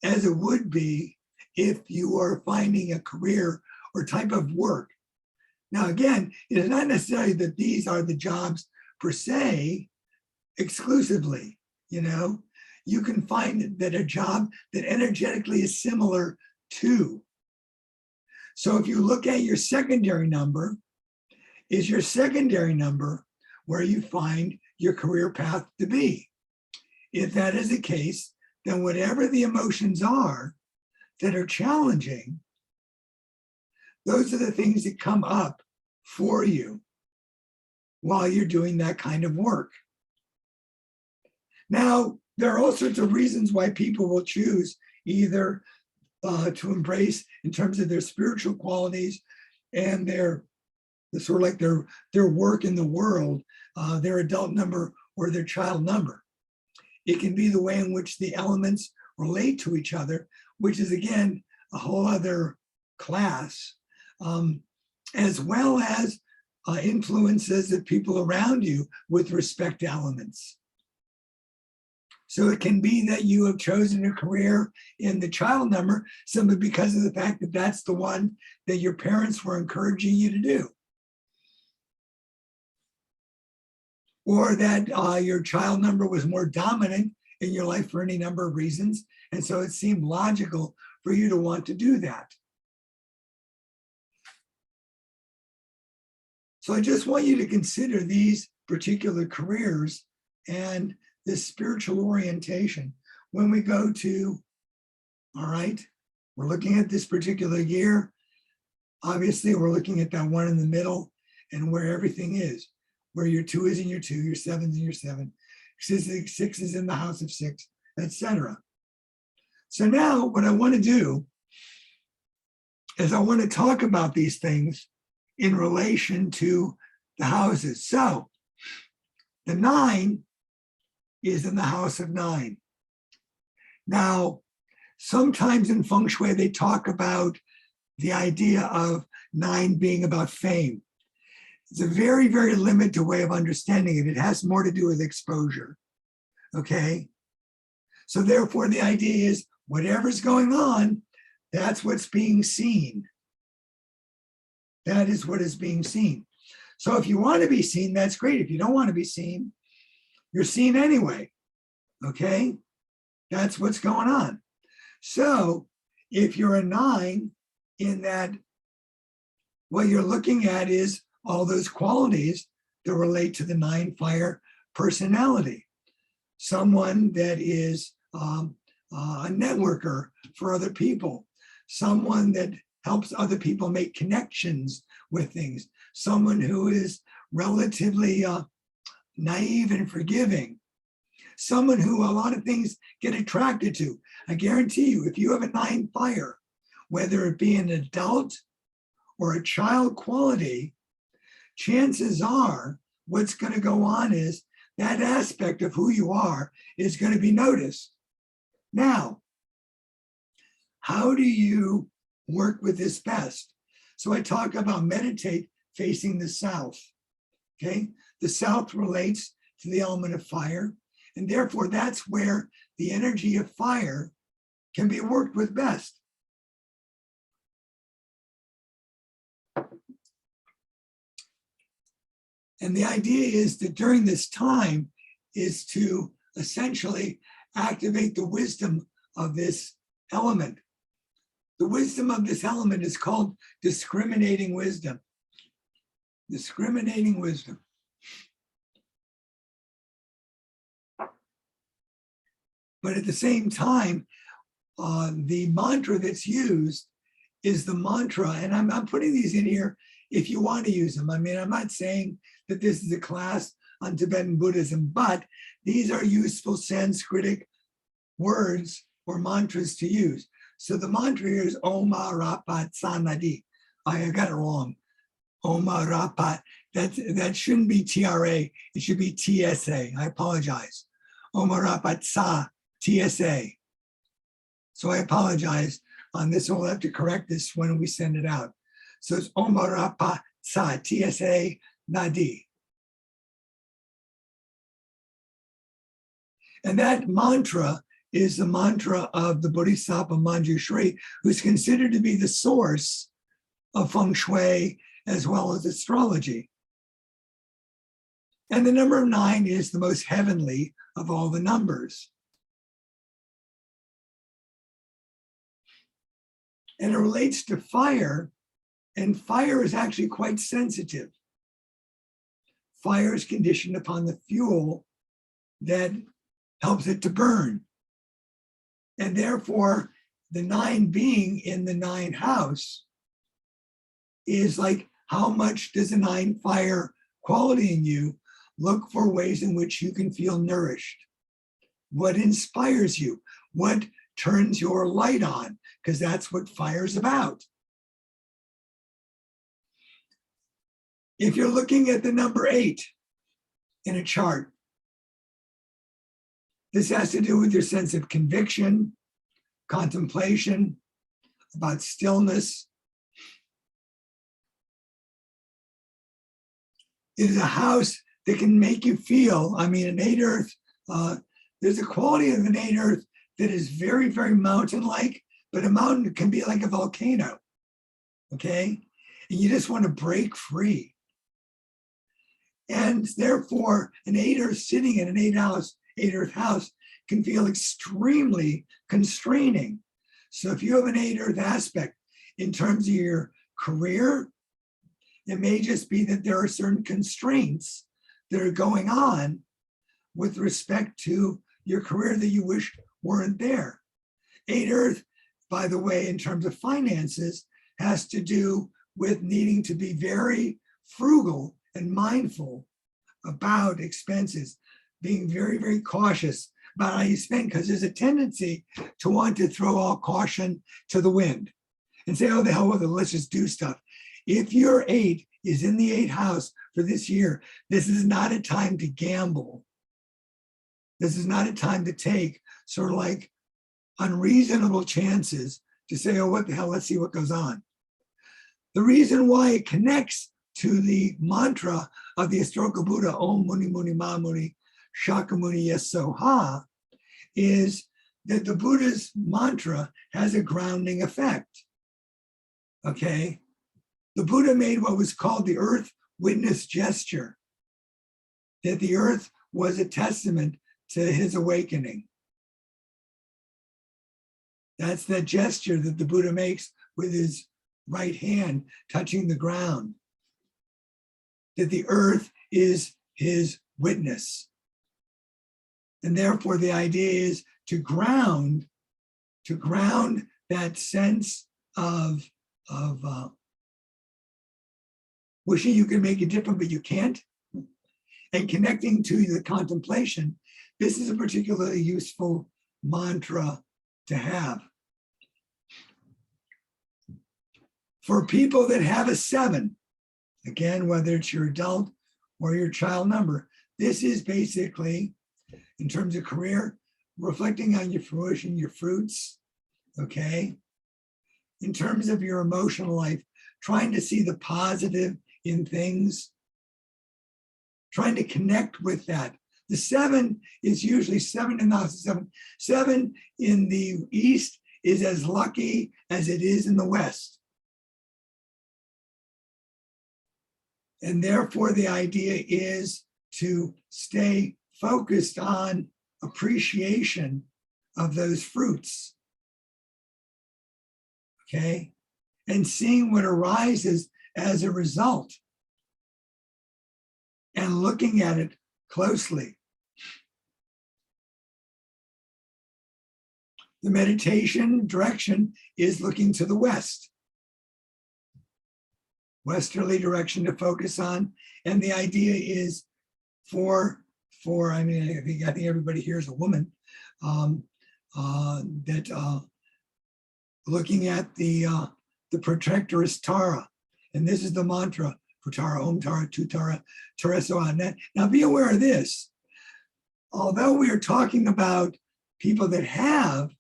S2: as it would be if you are finding a career or type of work. Now, again, it is not necessarily that these are the jobs per se exclusively, you know. You can find that a job that energetically is similar to. So if you look at your secondary number, is your secondary number where you find your career path to be? If that is the case, then whatever the emotions are that are challenging, those are the things that come up for you while you're doing that kind of work. Now, there are all sorts of reasons why people will choose either to embrace in terms of their spiritual qualities and their sort of like their work in the world, their adult number or their child number. It can be the way in which the elements relate to each other, which is again a whole other class, as well as influences of people around you with respect to elements. So it can be that you have chosen a career in the child number simply because of the fact that that's the one that your parents were encouraging you to do. Or that your child number was more dominant in your life for any number of reasons. And so it seemed logical for you to want to do that. So I just want you to consider these particular careers and this spiritual orientation when we go to, all right, we're looking at this particular year. Obviously, we're looking at that one in the middle and where everything is, where your 2 is in your 2, your 7 is in your 7, 6 is in the house of 6, etc. So now what I want to do is I want to talk about these things in relation to the houses. So the 9 is in the house of 9. Now, sometimes in feng shui, they talk about the idea of 9 being about fame. It's a very, very limited way of understanding it. It has more to do with exposure, okay? So therefore, the idea is whatever's going on, that's what's being seen. That is what is being seen. So if you want to be seen, that's great. If you don't want to be seen, you're seen anyway, okay? That's what's going on. So if you're a 9 in that, what you're looking at is all those qualities that relate to the 9 fire personality. Someone that is a networker for other people, someone that helps other people make connections with things, someone who is relatively naive and forgiving, someone who a lot of things get attracted to. I guarantee you, if you have a 9 fire, whether it be an adult or a child quality, chances are what's going to go on is that aspect of who you are is going to be noticed. Now, how do you work with this best? So I talk about meditate facing the south, okay? The south relates to the element of fire, and therefore that's where the energy of fire can be worked with best. And the idea is that during this time is to essentially activate the wisdom of this element. The wisdom of this element is called discriminating wisdom. Discriminating wisdom. But at the same time, the mantra that's used is the mantra, and I'm putting these in here if you want to use them. I mean, I'm not saying that this is a class on Tibetan Buddhism, but these are useful Sanskritic words or mantras to use. So the mantra here is Oma Rapat Sanadi. I got it wrong. Oma Rapat. That shouldn't be TRA. It should be TSA. I apologize. Oma Rapat Sa TSA. So I apologize on this. We'll have to correct this when we send it out. So it's Omarapa Sa, TSA Nadi. And that mantra is the mantra of the Bodhisattva Manjushri, who's considered to be the source of feng shui as well as astrology. And the number 9 is the most heavenly of all the numbers. And it relates to fire, and fire is actually quite sensitive. Fire is conditioned upon the fuel that helps it to burn. And therefore, the 9 being in the 9 house is like, how much does a 9 fire quality in you? Look for ways in which you can feel nourished. What inspires you? What turns your light on? Because that's what fire's about. If you're looking at the number 8 in a chart, this has to do with your sense of conviction, contemplation, about stillness. It is a house that can make you feel, I mean, an 8 earth, there's a quality of an 8 earth that is very, very mountain-like, but a mountain can be like a volcano, okay? And you just want to break free. And therefore, an 8 earth sitting in an 8 earth house can feel extremely constraining. So if you have an 8 earth aspect in terms of your career, it may just be that there are certain constraints that are going on with respect to your career that you wish weren't there. 8 earth, by the way, in terms of finances, has to do with needing to be very frugal and mindful about expenses, being very, very cautious about how you spend, because there's a tendency to want to throw all caution to the wind and say, oh, the hell with it, let's just do stuff. If your 8 is in the 8th house for this year, this is not a time to gamble. This is not a time to take sort of like unreasonable chances to say, oh, what the hell, let's see what goes on. The reason why it connects to the mantra of the historical Buddha, Om Muni Muni Ma Muni, Shakyamuni Yes So Ha, is that the Buddha's mantra has a grounding effect. Okay? The Buddha made what was called the earth witness gesture, that the earth was a testament to his awakening. That's that gesture that the Buddha makes with his right hand touching the ground, that the earth is his witness. And therefore the idea is to ground that sense of wishing you could make it different, but you can't, and connecting to the contemplation. This is a particularly useful mantra to have. For people that have a 7, again, whether it's your adult or your child number, this is basically, in terms of career, reflecting on your fruition, your fruits, okay? In terms of your emotional life, trying to see the positive in things, trying to connect with that. The 7 is usually 7 in the house of 7. 7 in the East is as lucky as it is in the West. And therefore, the idea is to stay focused on appreciation of those fruits, okay? And seeing what arises as a result and looking at it closely. The meditation direction is looking to the West. Westerly direction to focus on. And the idea is for I mean, I think everybody here is a woman, looking at the protectoress Tara. And this is the mantra for Tara, Om Tara, Tu Tara, Tereso. Now be aware of this. Although we are talking about people that have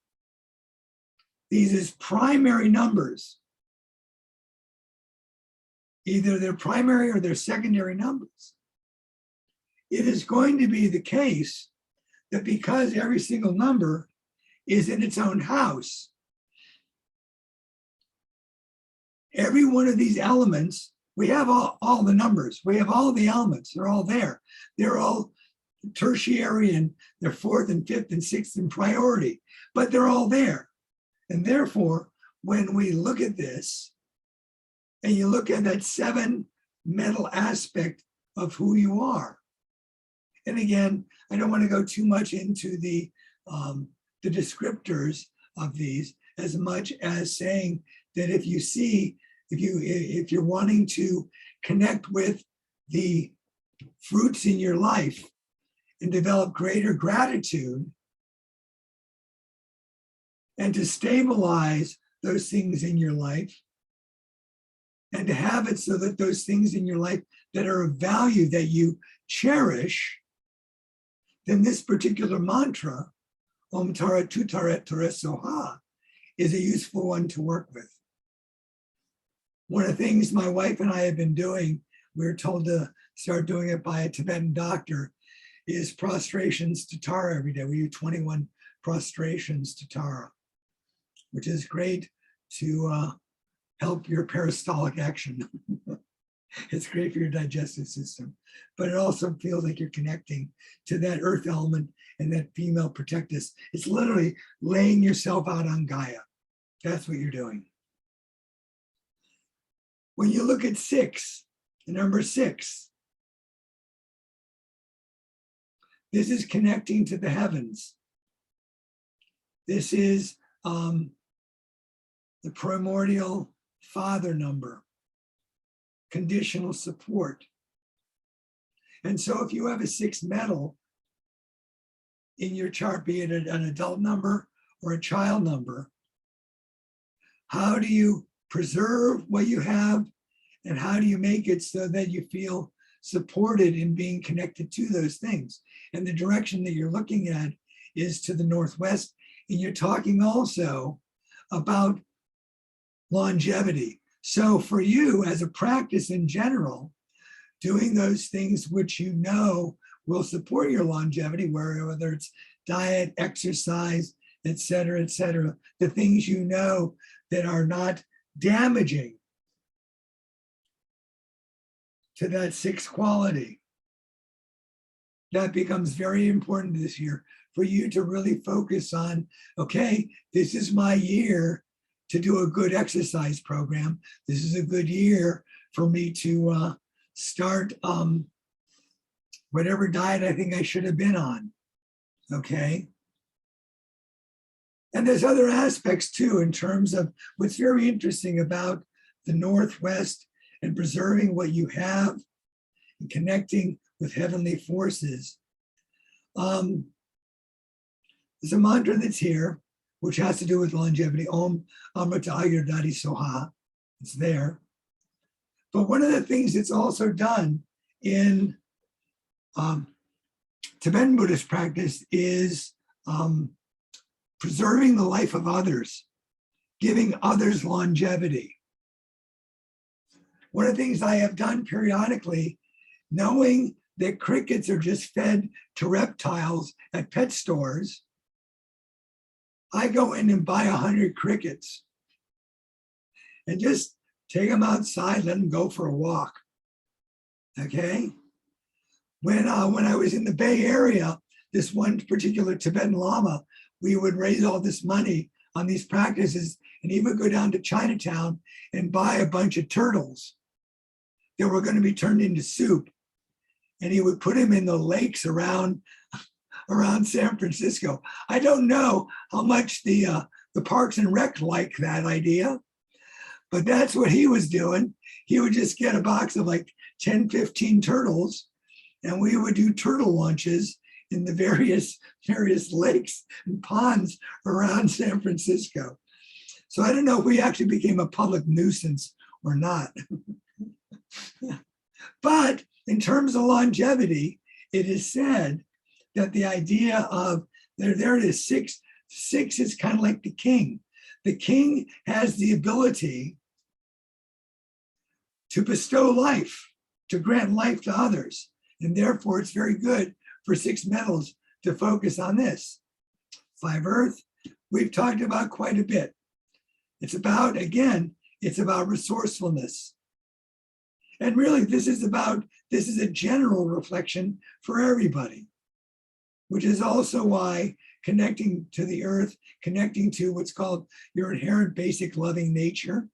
S2: these as primary numbers. Either they're primary or they're secondary numbers. It is going to be the case that because every single number is in its own house, every one of these elements, we have all the numbers, we have all the elements, they're all there. They're all tertiary and they're fourth and fifth and sixth in priority, but they're all there. And therefore, when we look at this, and you look at that 7 metal aspect of who you are. And again, I don't want to go too much into the descriptors of these as much as saying that if you see, if you're wanting to connect with the fruits in your life and develop greater gratitude and to stabilize those things in your life, and to have it so that those things in your life that are of value that you cherish, then this particular mantra, Om Tara Tutaret Tare Soha, is a useful one to work with. One of the things my wife and I have been doing, we were told to start doing it by a Tibetan doctor, is prostrations to Tara every day. We do 21 prostrations to Tara, which is great to help your peristaltic action. It's great for your digestive system, but it also feels like you're connecting to that earth element and that female protectus. It's literally laying yourself out on Gaia. That's what you're doing. When you look at 6, the number 6, this is connecting to the heavens. This is the primordial father number, conditional support. And so if you have a 6 metal in your chart, be it an adult number or a child number, how do you preserve what you have and how do you make it so that you feel supported in being connected to those things? And the direction that you're looking at is to the northwest, and you're talking also about longevity. So for you as a practice in general, doing those things which you know will support your longevity, whether it's diet, exercise, et cetera, the things you know that are not damaging to that 6 quality. That becomes very important this year for you to really focus on, okay, this is my year to do a good exercise program. This is a good year for me to start whatever diet I think I should have been on, okay? And there's other aspects too in terms of what's very interesting about the Northwest and preserving what you have and connecting with heavenly forces. There's a mantra that's here, which has to do with longevity. Om Amrita Ayurdhati Soha. It's there. But one of the things that's also done in Tibetan Buddhist practice is preserving the life of others, giving others longevity. One of the things I have done periodically, knowing that crickets are just fed to reptiles at pet stores, I go in and buy 100 crickets and just take them outside, let them go for a walk, okay? When I was in the Bay Area, this one particular Tibetan Lama, we would raise all this money on these practices, and he would go down to Chinatown and buy a bunch of turtles that were going to be turned into soup. And he would put them in the lakes around San Francisco. I don't know how much the Parks and Rec liked that idea, but that's what he was doing. He would just get a box of like 10, 15 turtles, and we would do turtle lunches in the various lakes and ponds around San Francisco. So I don't know if we actually became a public nuisance or not. But in terms of longevity, it is said that the idea of there it is, 6 is kind of like the king. The king has the ability to bestow life, to grant life to others. And therefore, it's very good for 6 metals to focus on this. 5 earth, we've talked about quite a bit. It's about, again, it's about resourcefulness. And really, this is a general reflection for everybody, which is also why connecting to the earth, connecting to what's called your inherent basic loving nature,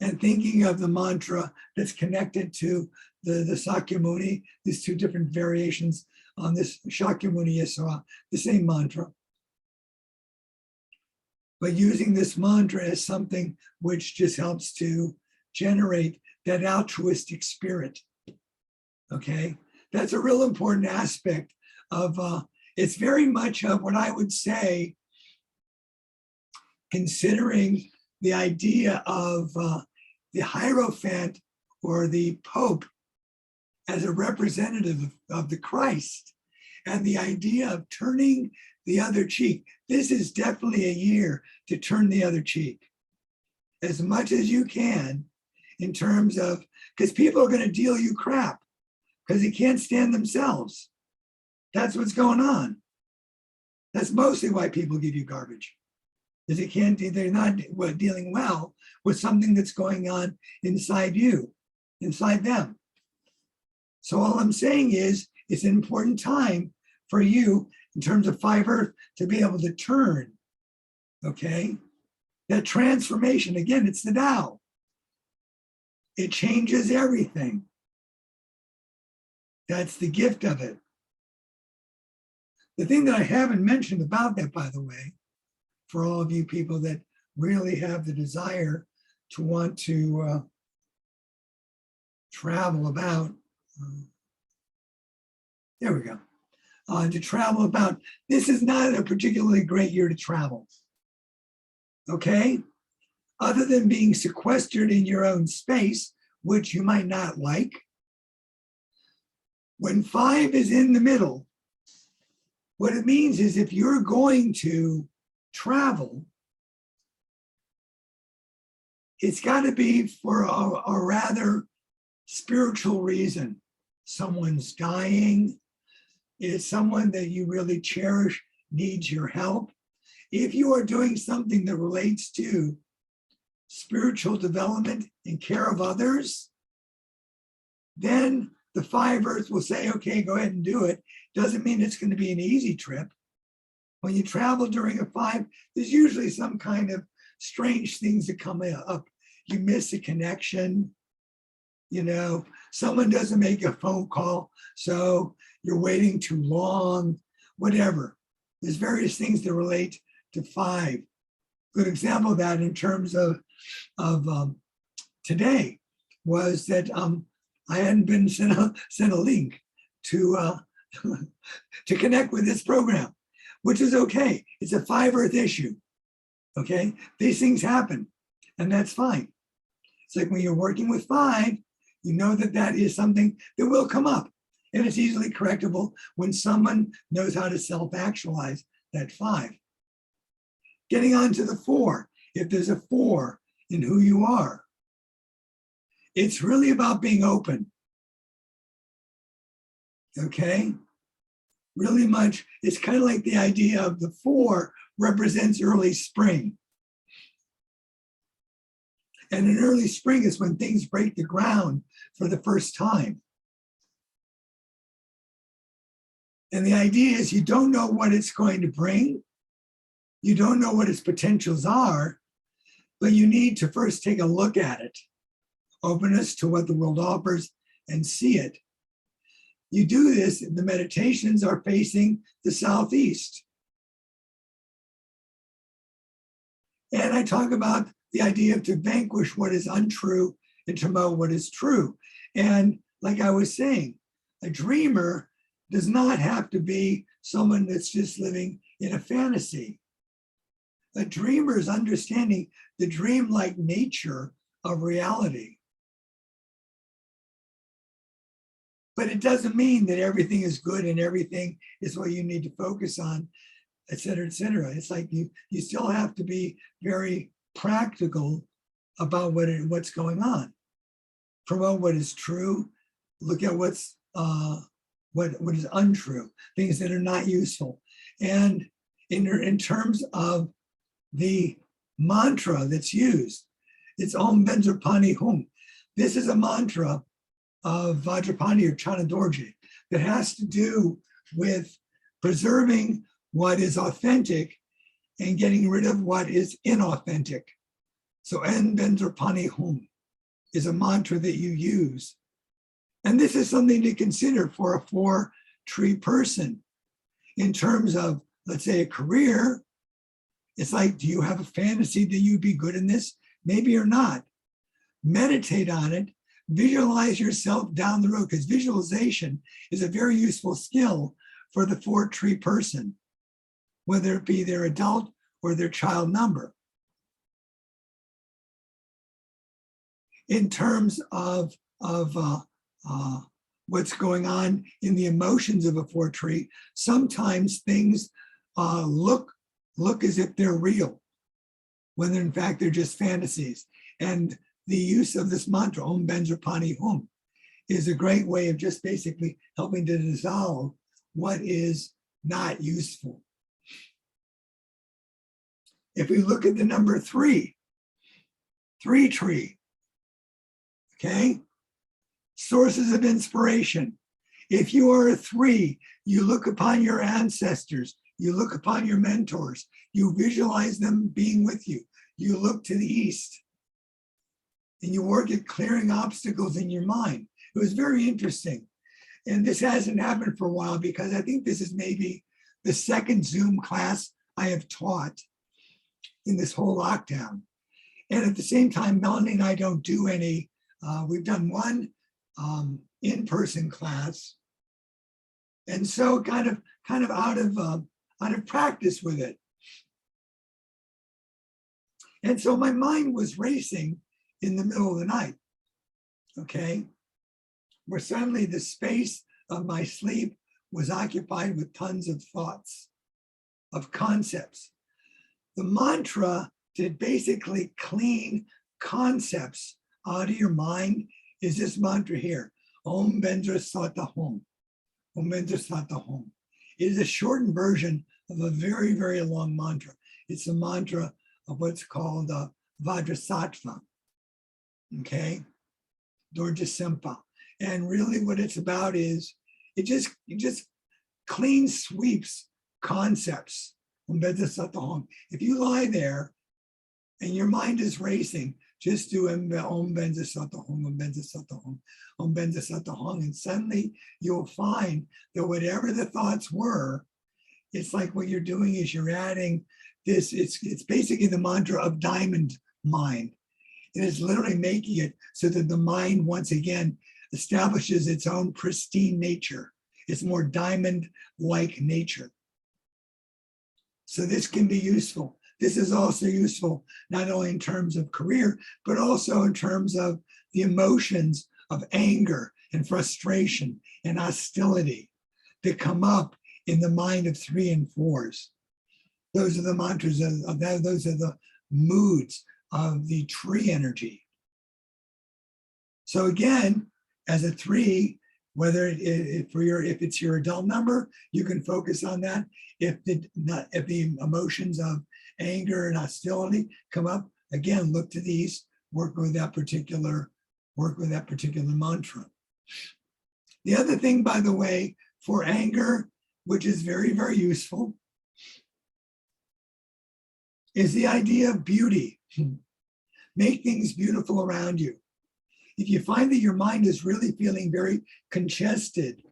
S2: and thinking of the mantra that's connected to the Sakyamuni, these 2 different variations on this Shakyamuni Yaswa, the same mantra. But using this mantra as something which just helps to generate that altruistic spirit. Okay, that's a real important aspect of, it's very much of what I would say, considering the idea of the Hierophant or the Pope as a representative of the Christ, and the idea of turning the other cheek. This is definitely a year to turn the other cheek as much as you can, in terms of, because people are going to deal you crap because they can't stand themselves. That's what's going on. That's mostly why people give you garbage, is they're not dealing well with something that's going on inside you, inside them. So all I'm saying is, it's an important time for you in terms of 5 earth to be able to turn, okay? That transformation, again, it's the Tao. It changes everything. That's the gift of it. The thing that I haven't mentioned about that, by the way, for all of you people that really have the desire to want to travel about, there we go, to travel about, this is not a particularly great year to travel, okay? Other than being sequestered in your own space, which you might not like. When 5 is in the middle, what it means is if you're going to travel, it's got to be for a rather spiritual reason. Someone's dying, it's someone that you really cherish, needs your help. If you are doing something that relates to spiritual development and care of others, then the 5 earth will say, okay, go ahead and do it. Doesn't mean it's going to be an easy trip. When you travel during a 5, there's usually some kind of strange things that come up. You miss a connection, you know, someone doesn't make a phone call, so you're waiting too long, whatever. There's various things that relate to 5. Good example of that in terms of today was that I hadn't been sent a link to to connect with this program, which is okay. It's a 5 earth issue. Okay, these things happen, and that's fine. It's like when you're working with 5, you know that that is something that will come up, and it's easily correctable when someone knows how to self-actualize that 5. Getting on to the 4, if there's a 4 in who you are, it's really about being open. Okay, really much, it's kind of like the idea of the 4 represents early spring. And in early spring is when things break the ground for the first time. And the idea is you don't know what it's going to bring. You don't know what its potentials are, but you need to first take a look at it. Openness to what the world offers and see it. You do this, the meditations are facing the southeast. And I talk about the idea of to vanquish what is untrue and to promote what is true. And like I was saying, a dreamer does not have to be someone that's just living in a fantasy. A dreamer is understanding the dreamlike nature of reality. But it doesn't mean that everything is good and everything is what you need to focus on. et cetera, et cetera. It's like you still have to be very practical about what's going on. Promote what is true. Look at what is untrue, things that are not useful. And in terms of the mantra that's used, it's Om Benzarpani Hum. This is a mantra of Vajrapani or Chanadorji that has to do with preserving what is authentic and getting rid of what is inauthentic. So En Benzarpani Hum is a mantra that you use. And this is something to consider for a 4-tree person in terms of, let's say, a career. It's like, do you have a fantasy that you'd be good in this? Maybe or not. Meditate on it. Visualize yourself down the road, because visualization is a very useful skill for the 4-tree person, whether it be their adult or their child number. In terms of what's going on in the emotions of a 4-tree, sometimes things look as if they're real, when in fact they're just fantasies. And the use of this mantra, Om Benzarpani Hum, is a great way of just basically helping to dissolve what is not useful. If we look at the number 3 tree, okay? Sources of inspiration. If you are a 3, you look upon your ancestors, you look upon your mentors, you visualize them being with you. You look to the east and you work at clearing obstacles in your mind. It was very interesting. And this hasn't happened for a while because I think this is maybe the second Zoom class I have taught in this whole lockdown. And at the same time, Melanie and I don't do any, we've done one in-person class. And so kind of out of practice with it. And so my mind was racing in the middle of the night, okay? Where suddenly the space of my sleep was occupied with tons of thoughts, of concepts. The mantra to basically clean concepts out of your mind is this mantra here, Om Bendra Sata Hum. Om Bendra Sata Hum. It is a shortened version of a very, very long mantra. It's a mantra of what's called Vajrasattva, okay? Dorja Sempa. And really what it's about is, it just clean sweeps concepts. Om Bendra Sata Hum. If you lie there and your mind is racing, just do Om Bendra Sata Hum, Om Bendra Sata Hum, Om Bendra Sata Hum, and suddenly you'll find that whatever the thoughts were, it's like what you're doing is you're adding this, it's basically the mantra of diamond mind. It is literally making it so that the mind once again establishes its own pristine nature, its more diamond-like nature. So this can be useful. This is also useful not only in terms of career, but also in terms of the emotions of anger and frustration and hostility that come up in the mind of 3 and 4s. Those are the mantras of that, those are the moods of the tree energy. So again, as a 3, whether if it's your adult number, you can focus on that. If the emotions of anger and hostility come up, again, look to the east, work with that particular mantra. The other thing, by the way, for anger, which is very, very useful, is the idea of beauty. Make things beautiful around you. If you find that your mind is really feeling very congested,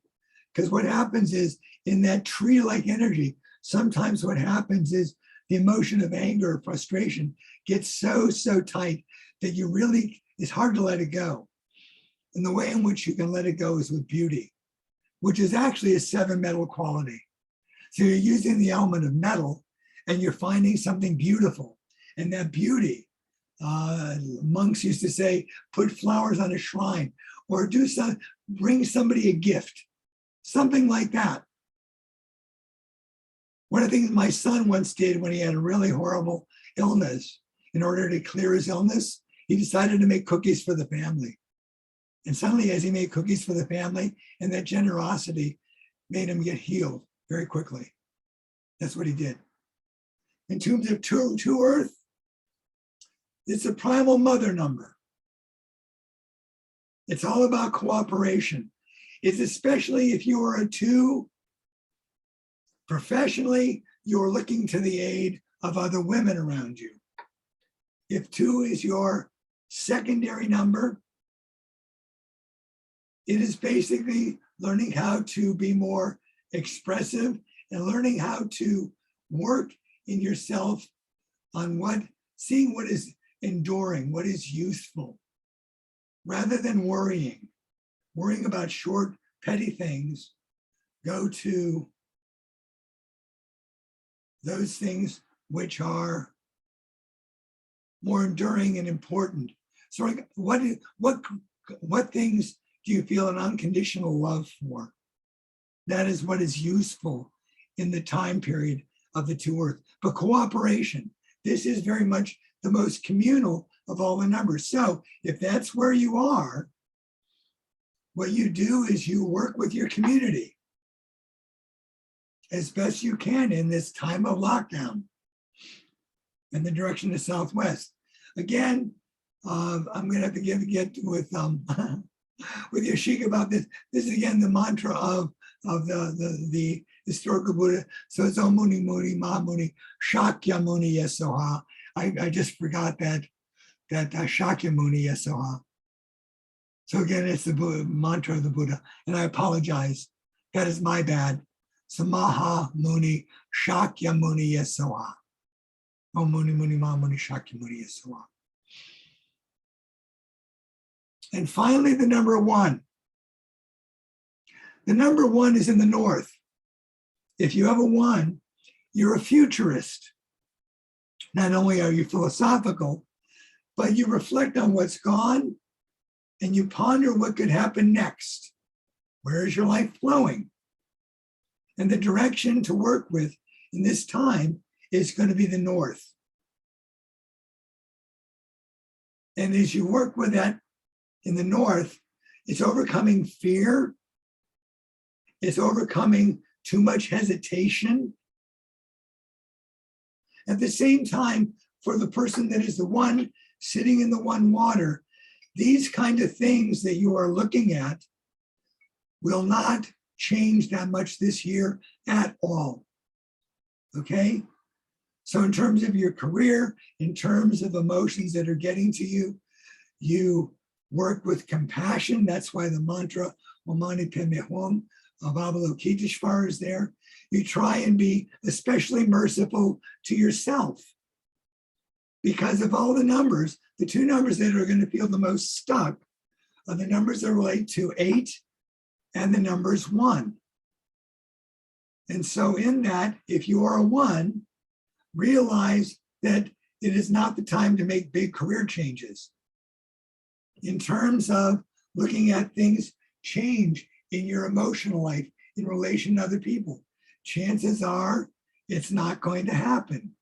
S2: because what happens is in that tree-like energy, sometimes what happens is the emotion of anger or frustration gets so tight that it's hard to let it go. And the way in which you can let it go is with beauty, which is actually a 7 metal quality. So you're using the element of metal and you're finding something beautiful. And that beauty, monks used to say, put flowers on a shrine or bring somebody a gift, something like that. One of the things my son once did when he had a really horrible illness, in order to clear his illness, he decided to make cookies for the family. And suddenly, as he made cookies for the family, and that generosity made him get healed very quickly. That's what he did. In terms of two Earth, it's a primal mother number. It's all about cooperation. It's especially if you are a 2, professionally, you're looking to the aid of other women around you. If 2 is your secondary number, it is basically learning how to be more expressive and learning how to work in yourself on seeing what is enduring, what is useful, rather than worrying about short, petty things. Go to those things which are more enduring and important. So what things do you feel an unconditional love for? That is what is useful in the time period of the 2 Earth. But cooperation, this is very much the most communal of all the numbers. So if that's where you are, what you do is you work with your community as best you can in this time of lockdown in the direction of Southwest. Again, I'm going to have to get with with Yoshika about this. This is again the mantra of the historical Buddha. So it's Om Muni Muni Ma Muni Shakya Muni Yesoha. I just forgot that Shakya Muni Yesoha. So again, it's the mantra of the Buddha, and I apologize. That is my bad. Samaha Muni Shakya Muni Yesoha. Om Muni Muni Ma Muni Shakya Muni Yesoha. And finally, the number 1. The number 1 is in the north. If you have a 1, you're a futurist. Not only are you philosophical, but you reflect on what's gone and you ponder what could happen next. Where is your life flowing? And the direction to work with in this time is going to be the north. And as you work with that in the north, it's overcoming fear. It's overcoming too much hesitation. At the same time, for the person that is the 1 sitting in the 1 water, these kind of things that you are looking at will not change that much this year at all. Okay? So in terms of your career, in terms of emotions that are getting to you, you work with compassion. That's why the mantra Omani Padme Hum of Avalokiteshvara is there. You try and be especially merciful to yourself. Because of all the numbers, the 2 numbers that are going to feel the most stuck are the numbers that relate to 8 and the numbers 1. And so in that, if you are a 1, realize that it is not the time to make big career changes. In terms of looking at things change in your emotional life in relation to other people, chances are it's not going to happen.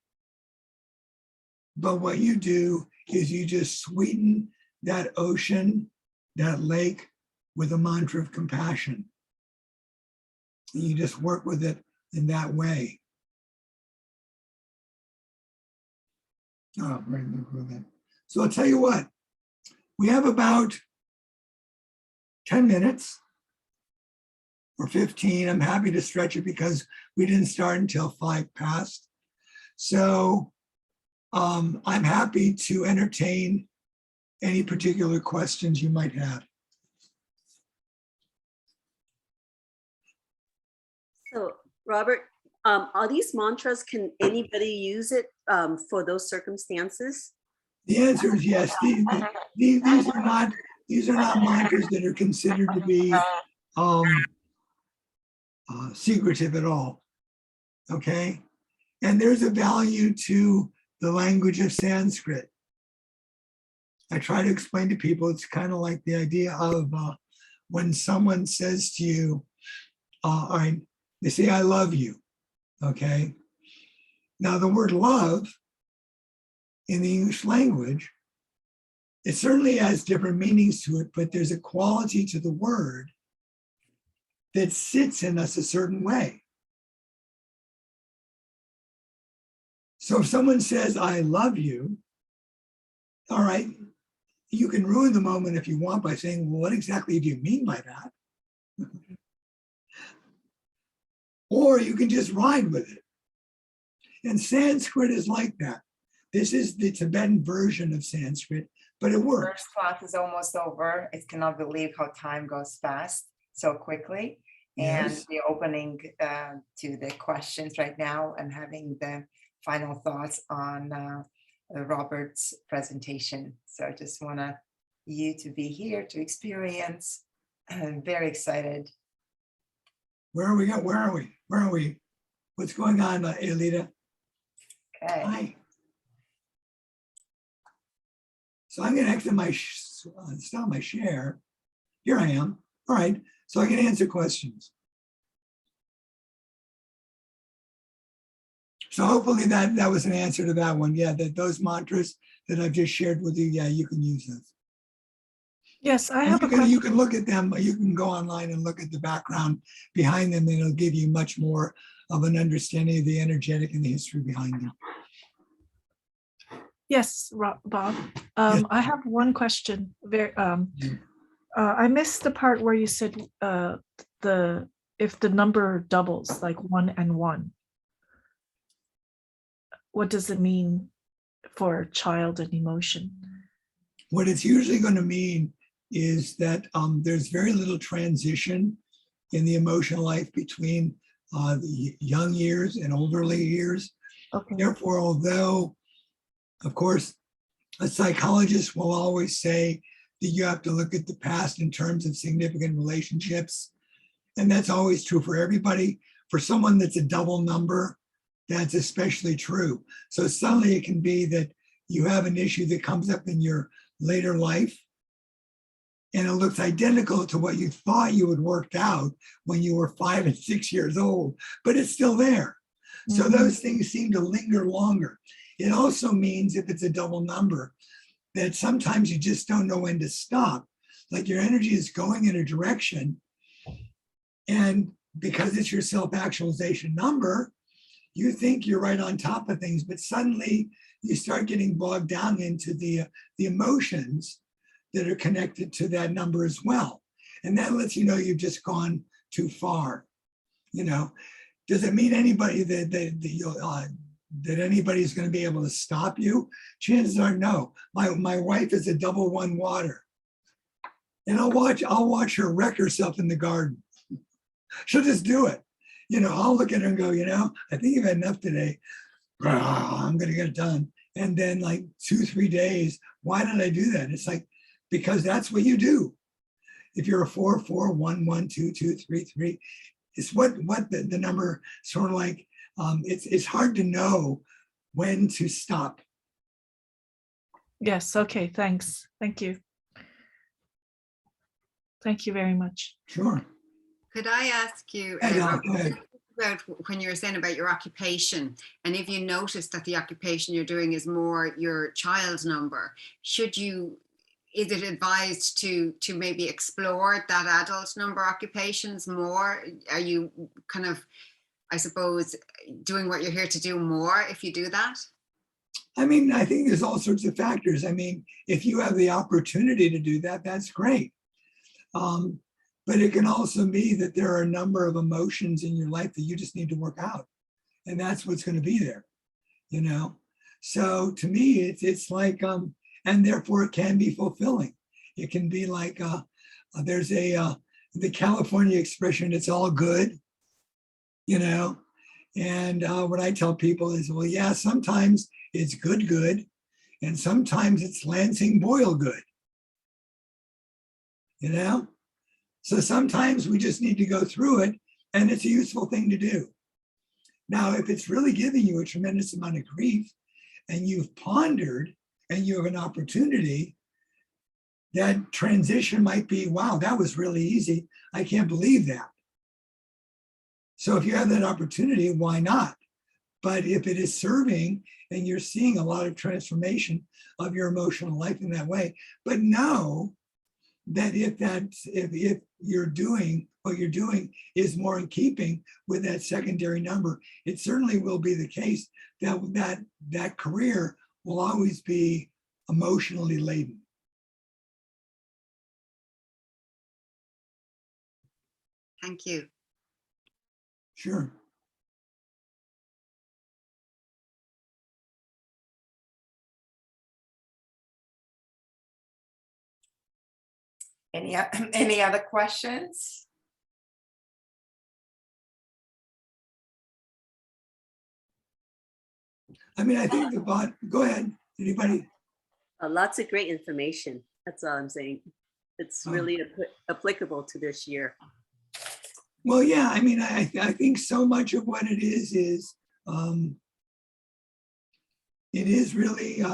S2: But what you do is you just sweeten that ocean, that lake, with a mantra of compassion. And you just work with it in that way. Oh, right. So I'll tell you what, we have about 10 minutes or 15. I'm happy to stretch it because we didn't start until 5 past. So I'm happy to entertain any particular questions you might have.
S4: So, Robert, are these mantras, can anybody use it for those circumstances?
S2: The answer is yes. These are not mantras that are considered to be secretive at all. Okay, and there's a value to the language of Sanskrit. I try to explain to people, it's kind of like the idea of when someone says to you, all right, they say, I love you, okay? Now, the word love in the English language, it certainly has different meanings to it, but there's a quality to the word that sits in us a certain way. So if someone says, I love you, all right, you can ruin the moment if you want by saying, well, what exactly do you mean by that? Or you can just ride with it. And Sanskrit is like that. This is the Tibetan version of Sanskrit, but it works.
S1: First class is almost over. I cannot believe how time goes fast so quickly. And
S2: Yes.
S1: the opening to the questions right now and having the final thoughts on Robert's presentation. So I just want you to be here to experience. I'm very excited.
S2: Where are we? Where are we? Where are we? What's going on, Elita?
S1: Okay.
S2: Hi. So I'm going to exit my stop my share. Here I am. All right. So I can answer questions. So hopefully that was an answer to that one. Yeah, that those mantras that I've just shared with you, yeah, you can use those.
S5: Yes, I
S2: And
S5: have a
S2: you
S5: question.
S2: can look at them. You can go online and look at the background behind them, and it'll give you much more of an understanding of the energetic and the history behind them.
S5: Yes, Bob.
S2: Yes.
S5: I have one question. I missed the part where you said if the number doubles, like 1 and 1. What does it mean for child and emotion?
S2: What it's usually going to mean is that there's very little transition in the emotional life between the young years and elderly years.
S5: Okay.
S2: Therefore, although, of course, a psychologist will always say that you have to look at the past in terms of significant relationships, and that's always true for everybody. For someone that's a double number, that's especially true. So suddenly it can be that you have an issue that comes up in your later life, and it looks identical to what you thought you had worked out when you were 5 and 6 years old, but it's still there. So
S5: Mhm.
S2: those things seem to linger longer. It also means, if it's a double number, that sometimes you just don't know when to stop. Like your energy is going in a direction, and because it's your self-actualization number, you think you're right on top of things, but suddenly you start getting bogged down into the emotions that are connected to that number as well. And that lets you know you've just gone too far. You know, does it mean anybody that anybody's going to be able to stop you? Chances are no. My wife is a double 1 water, and I'll watch her wreck herself in the garden. She'll just do it. You know, I'll look at her and go, you know, I think you've had enough today. I'm going to get it done. And then like 2-3 days, why did I do that? It's like, because that's what you do. If you're a 4, 4, 1, 1, 2, 2, 3, 3, it's what the number sort of like, it's hard to know when to stop.
S5: Yes, okay, thanks. Thank you. Thank you very much.
S2: Sure.
S6: Could I ask you,
S2: Go
S6: Robert,
S2: ahead.
S6: about when you were saying about your occupation, and if you notice that the occupation you're doing is more your child's number, is it advised to maybe explore that adult number occupations more? Are you kind of, I suppose, doing what you're here to do more if you do that?
S2: I mean, I think there's all sorts of factors. I mean, if you have the opportunity to do that, that's great. But it can also be that there are a number of emotions in your life that you just need to work out. And that's what's going to be there, you know? So to me, it's like, and therefore it can be fulfilling. It can be like, there's the California expression, it's all good, you know? And what I tell people is, well, yeah, sometimes it's good, and sometimes it's Lansing Boyle good, you know? So sometimes we just need to go through it, and it's a useful thing to do. Now, if it's really giving you a tremendous amount of grief and you've pondered and you have an opportunity, that transition might be, wow, that was really easy. I can't believe that. So if you have that opportunity, why not? But if it is serving and you're seeing a lot of transformation of your emotional life in that way, but know that if you're doing what you're doing is more in keeping with that secondary number, it certainly will be the case that career will always be emotionally laden.
S6: Thank you.
S2: Sure.
S1: Any other questions?
S2: I mean, I think go ahead, anybody?
S4: Lots of great information. That's all I'm saying. It's really applicable to this year.
S2: Well, yeah, I mean, I think so much of what it is it is really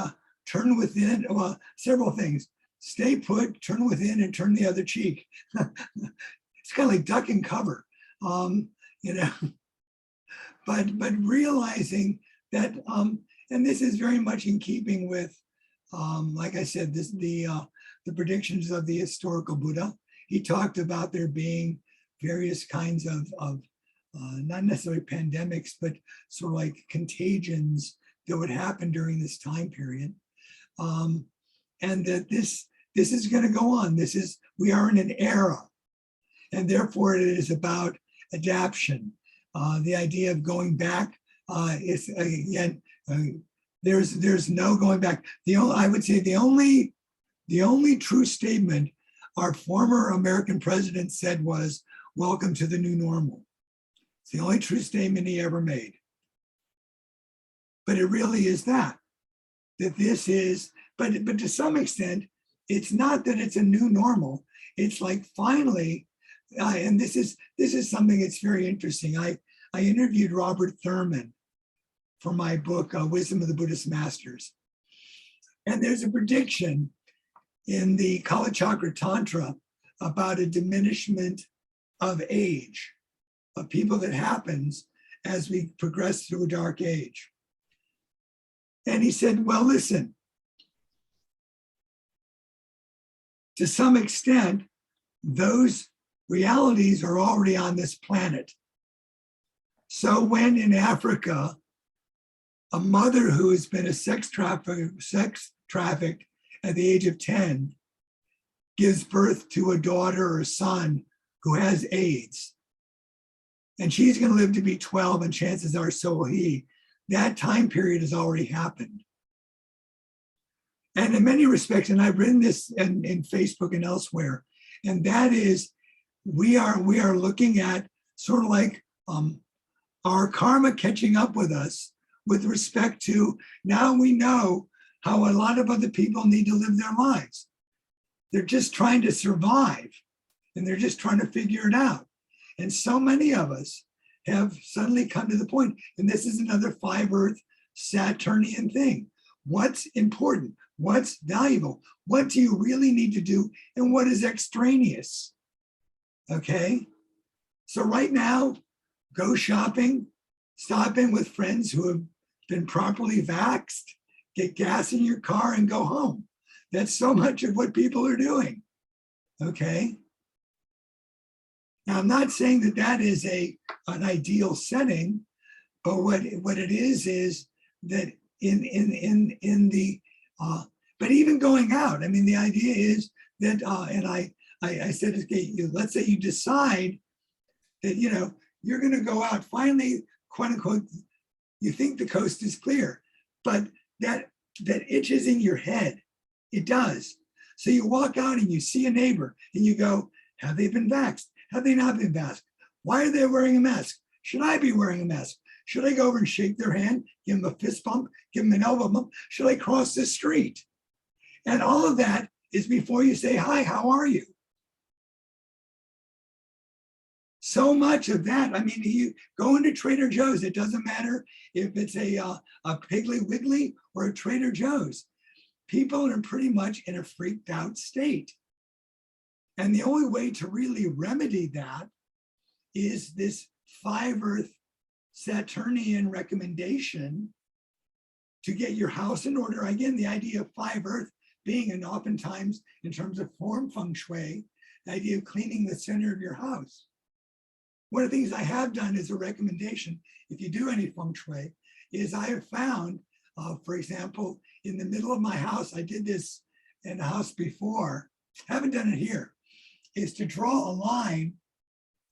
S2: turn within, well, several things. Stay put, turn within, and turn the other cheek. It's kind of like duck and cover, you know. But realizing that, and this is very much in keeping with, like I said, the predictions of the historical Buddha. He talked about there being various kinds of not necessarily pandemics, but sort of like contagions that would happen during this time period, and that this is going to go on. We are in an era, and therefore it is about adaptation. The idea of going back is again, there's no going back. I would say the only true statement our former American president said was, "Welcome to the new normal." It's the only true statement he ever made. But it really is that this is, but to some extent, it's not that it's a new normal. It's like finally, and this is something that's very interesting. I interviewed Robert Thurman for my book, Wisdom of the Buddhist Masters. And there's a prediction in the Kalachakra Tantra about a diminishment of age, of people that happens as we progress through a dark age. And he said, well, listen, to some extent, those realities are already on this planet. So when in Africa, a mother who has been a sex trafficked at the age of 10 gives birth to a daughter or a son who has AIDS, and she's going to live to be 12, and chances are so will he. That time period has already happened. And in many respects, and I've written this in Facebook and elsewhere, and that is, we are looking at sort of like our karma catching up with us with respect to, now we know how a lot of other people need to live their lives. They're just trying to survive, and they're just trying to figure it out. And so many of us have suddenly come to the point, and this is another 5 Earth Saturnian thing. What's important? What's valuable? What do you really need to do? And what is extraneous? Okay. So right now, go shopping, stop in with friends who have been properly vaxxed, get gas in your car and go home. That's so much of what people are doing. Okay. Now, I'm not saying that that is an ideal setting, but what it is that in the but even going out, I mean, the idea is that and I said, okay, let's say you decide that you're going to go out finally, quote unquote, you think the coast is clear, but that itches in your head. It does. So you walk out and you see a neighbor and you go, have they been vaxxed? Have they not been vaxxed? Why are they wearing a mask? Should I be wearing a mask? Should I go over and shake their hand, give them a fist bump, give them an elbow bump? Should I cross the street? And all of that is before you say, hi, how are you? So much of that, I mean, you go into Trader Joe's, it doesn't matter if it's a Piggly Wiggly or a Trader Joe's. People are pretty much in a freaked out state. And the only way to really remedy that is this 5 Earth Saturnian recommendation to get your house in order. Again, the idea of 5 Earth being, and oftentimes in terms of form feng shui, the idea of cleaning the center of your house. One of the things I have done as a recommendation, if you do any feng shui, is I have found, for example, in the middle of my house, I did this in a house before, haven't done it here, is to draw a line,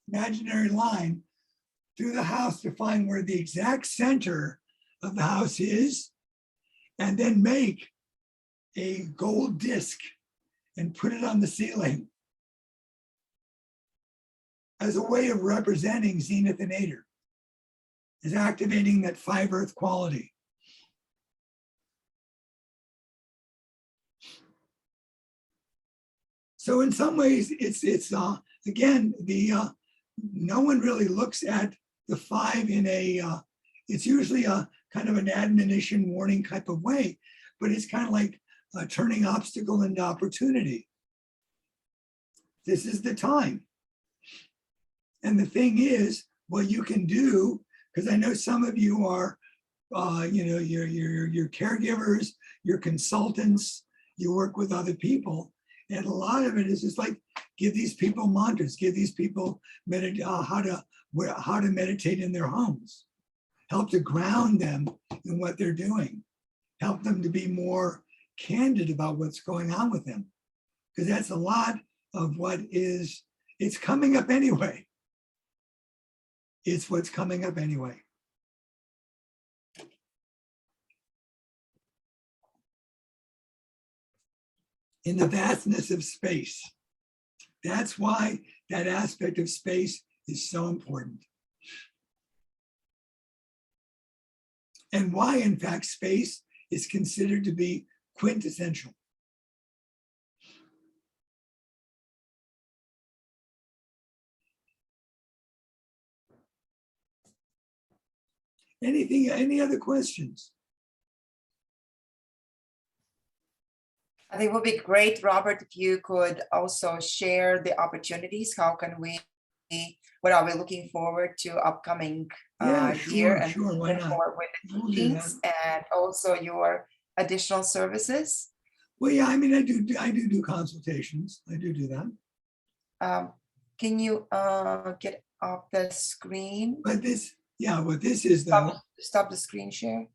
S2: imaginary line, through the house to find where the exact center of the house is, and then make a gold disc and put it on the ceiling as a way of representing Zenith and Nadir, is activating that 5 Earth quality. So in some ways, it's again, no one really looks at the 5 in a, it's usually a kind of an admonition warning type of way, but it's kind of like turning obstacle into opportunity. This is the time. And the thing is, what you can do, because I know some of you are, your caregivers, your consultants, you work with other people. And a lot of it is just like, give these people mantras, give these people how to meditate in their homes, help to ground them in what they're doing, help them to be more candid about what's going on with them. Because that's a lot of what is, it's coming up anyway. It's what's coming up anyway. In the vastness of space. That's why that aspect of space is so important. And why, in fact, space is considered to be quintessential. Any other questions?
S1: I think it would be great, Robert, if you could also share the opportunities. How can we, what are we looking forward to upcoming year, and
S2: sure, why not?
S1: forward with the
S2: We'll do
S1: teachings and also your additional services?
S2: Well, yeah, I mean, I do consultations. I do that.
S1: Can you get off the screen?
S2: But this, yeah, what this is though,
S1: Stop the screen share.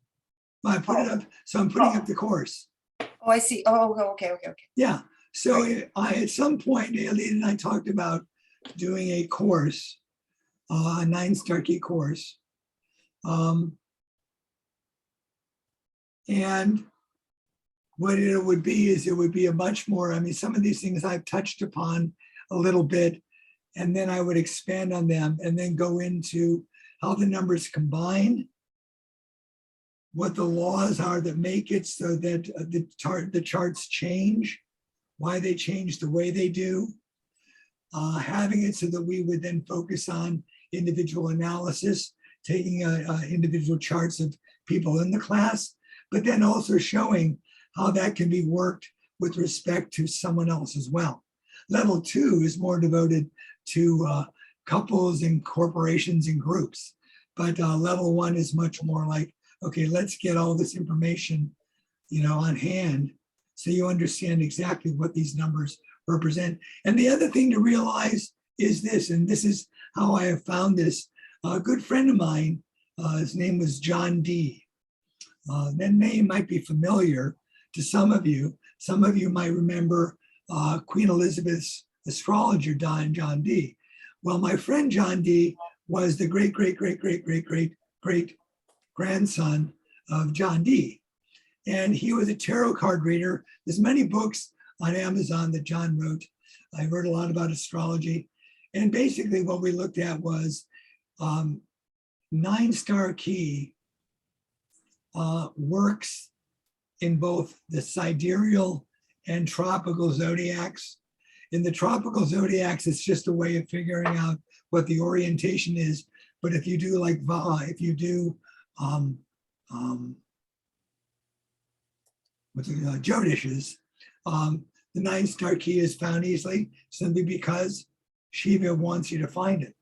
S2: I put it up, so I'm putting up the course.
S1: Oh, I see. Oh, okay.
S2: Yeah, so at some point, Alita and I talked about doing a course, a 9-star key course. And what it would be is, it would be a much more, I mean, some of these things I've touched upon a little bit, and then I would expand on them and then go into how the numbers combine, what the laws are that make it so that the charts change, why they change the way they do, having it so that we would then focus on individual analysis, taking individual charts of people in the class, but then also showing how that can be worked with respect to someone else as well. Level 2 is more devoted to couples and corporations and groups, but level 1 is much more like, okay, let's get all this information, on hand, so you understand exactly what these numbers represent. And the other thing to realize is this, and this is how I have found this. A good friend of mine, his name was John Dee. That name might be familiar to some of you. Some of you might remember Queen Elizabeth's astrologer, John Dee. Well, my friend John Dee was the great grandson of John Dee. And he was a tarot card reader. There's many books on Amazon that John wrote. I wrote a lot about astrology. And basically what we looked at was 9-star key works in both the sidereal and tropical zodiacs. In the tropical zodiacs, it's just a way of figuring out what the orientation is. But if you do like Jyotishes, the 9-star key is found easily simply because Shiva wants you to find it.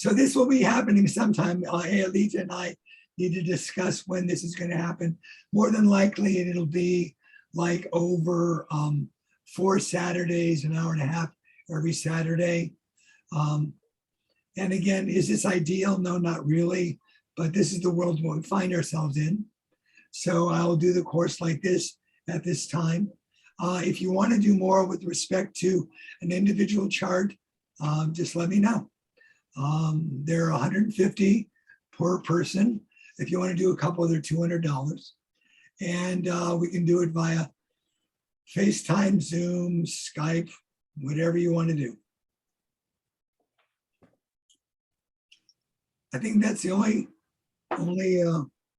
S2: So this will be happening sometime. Alita and I need to discuss when this is going to happen. More than likely, it'll be like over 4 Saturdays, an hour and a half every Saturday. And again, is this ideal? No, not really. But this is the world we find ourselves in. So I'll do the course like this at this time. If you want to do more with respect to an individual chart, just let me know. They're $150 per person. If you want to do a couple, they're $200. And we can do it via FaceTime, Zoom, Skype, whatever you want to do. I think that's the only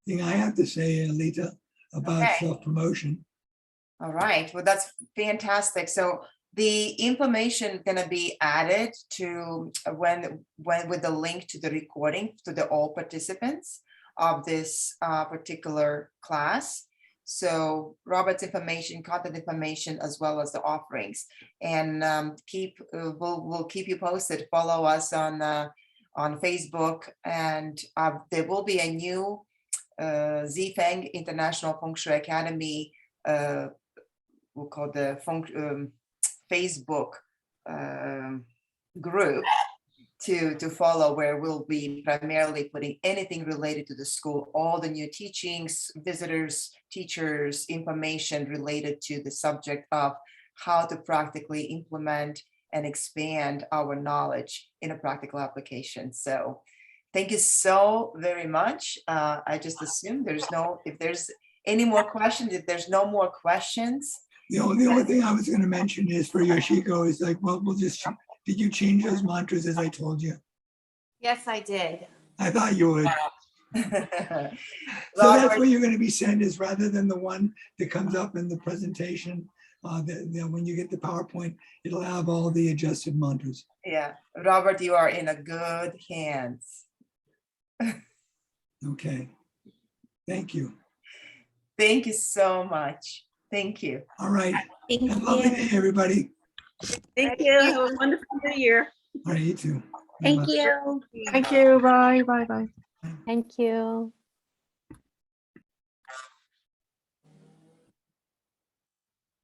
S2: thing I have to say, Alita, about
S1: Okay.
S2: self-promotion.
S1: All right, well, that's fantastic. So the information gonna be added to when with the link to the recording to the all participants of this particular class. So Robert's information, contact information, as well as the offerings, and we'll keep you posted. Follow us on Facebook, and there will be a new Zifeng International Feng Shui Academy. We'll call the Facebook group to follow, where we'll be primarily putting anything related to the school, all the new teachings, visitors, teachers, information related to the subject of how to practically implement and expand our knowledge in a practical application. So thank you so very much. I just assume if there's any more questions, if there's no more questions.
S2: The only thing I was going to mention is for Yoshiko is like, well, did you change those mantras as I told you?
S3: Yes, I did.
S2: I thought you would. So that's what you're going to be sent, is rather than the one that comes up in the presentation, when you get the PowerPoint, it'll have all the adjusted mantras.
S1: Yeah, Robert, you are in a good hands.
S2: Okay. Thank you.
S1: Thank you so much. Thank you.
S2: All right.
S4: Thank
S2: Have a lovely day, everybody.
S4: Thank you. Have a wonderful new year.
S2: All right, you too.
S7: Thank
S2: Bye-bye.
S7: you.
S5: Thank you. Bye, bye, bye.
S7: Thank you.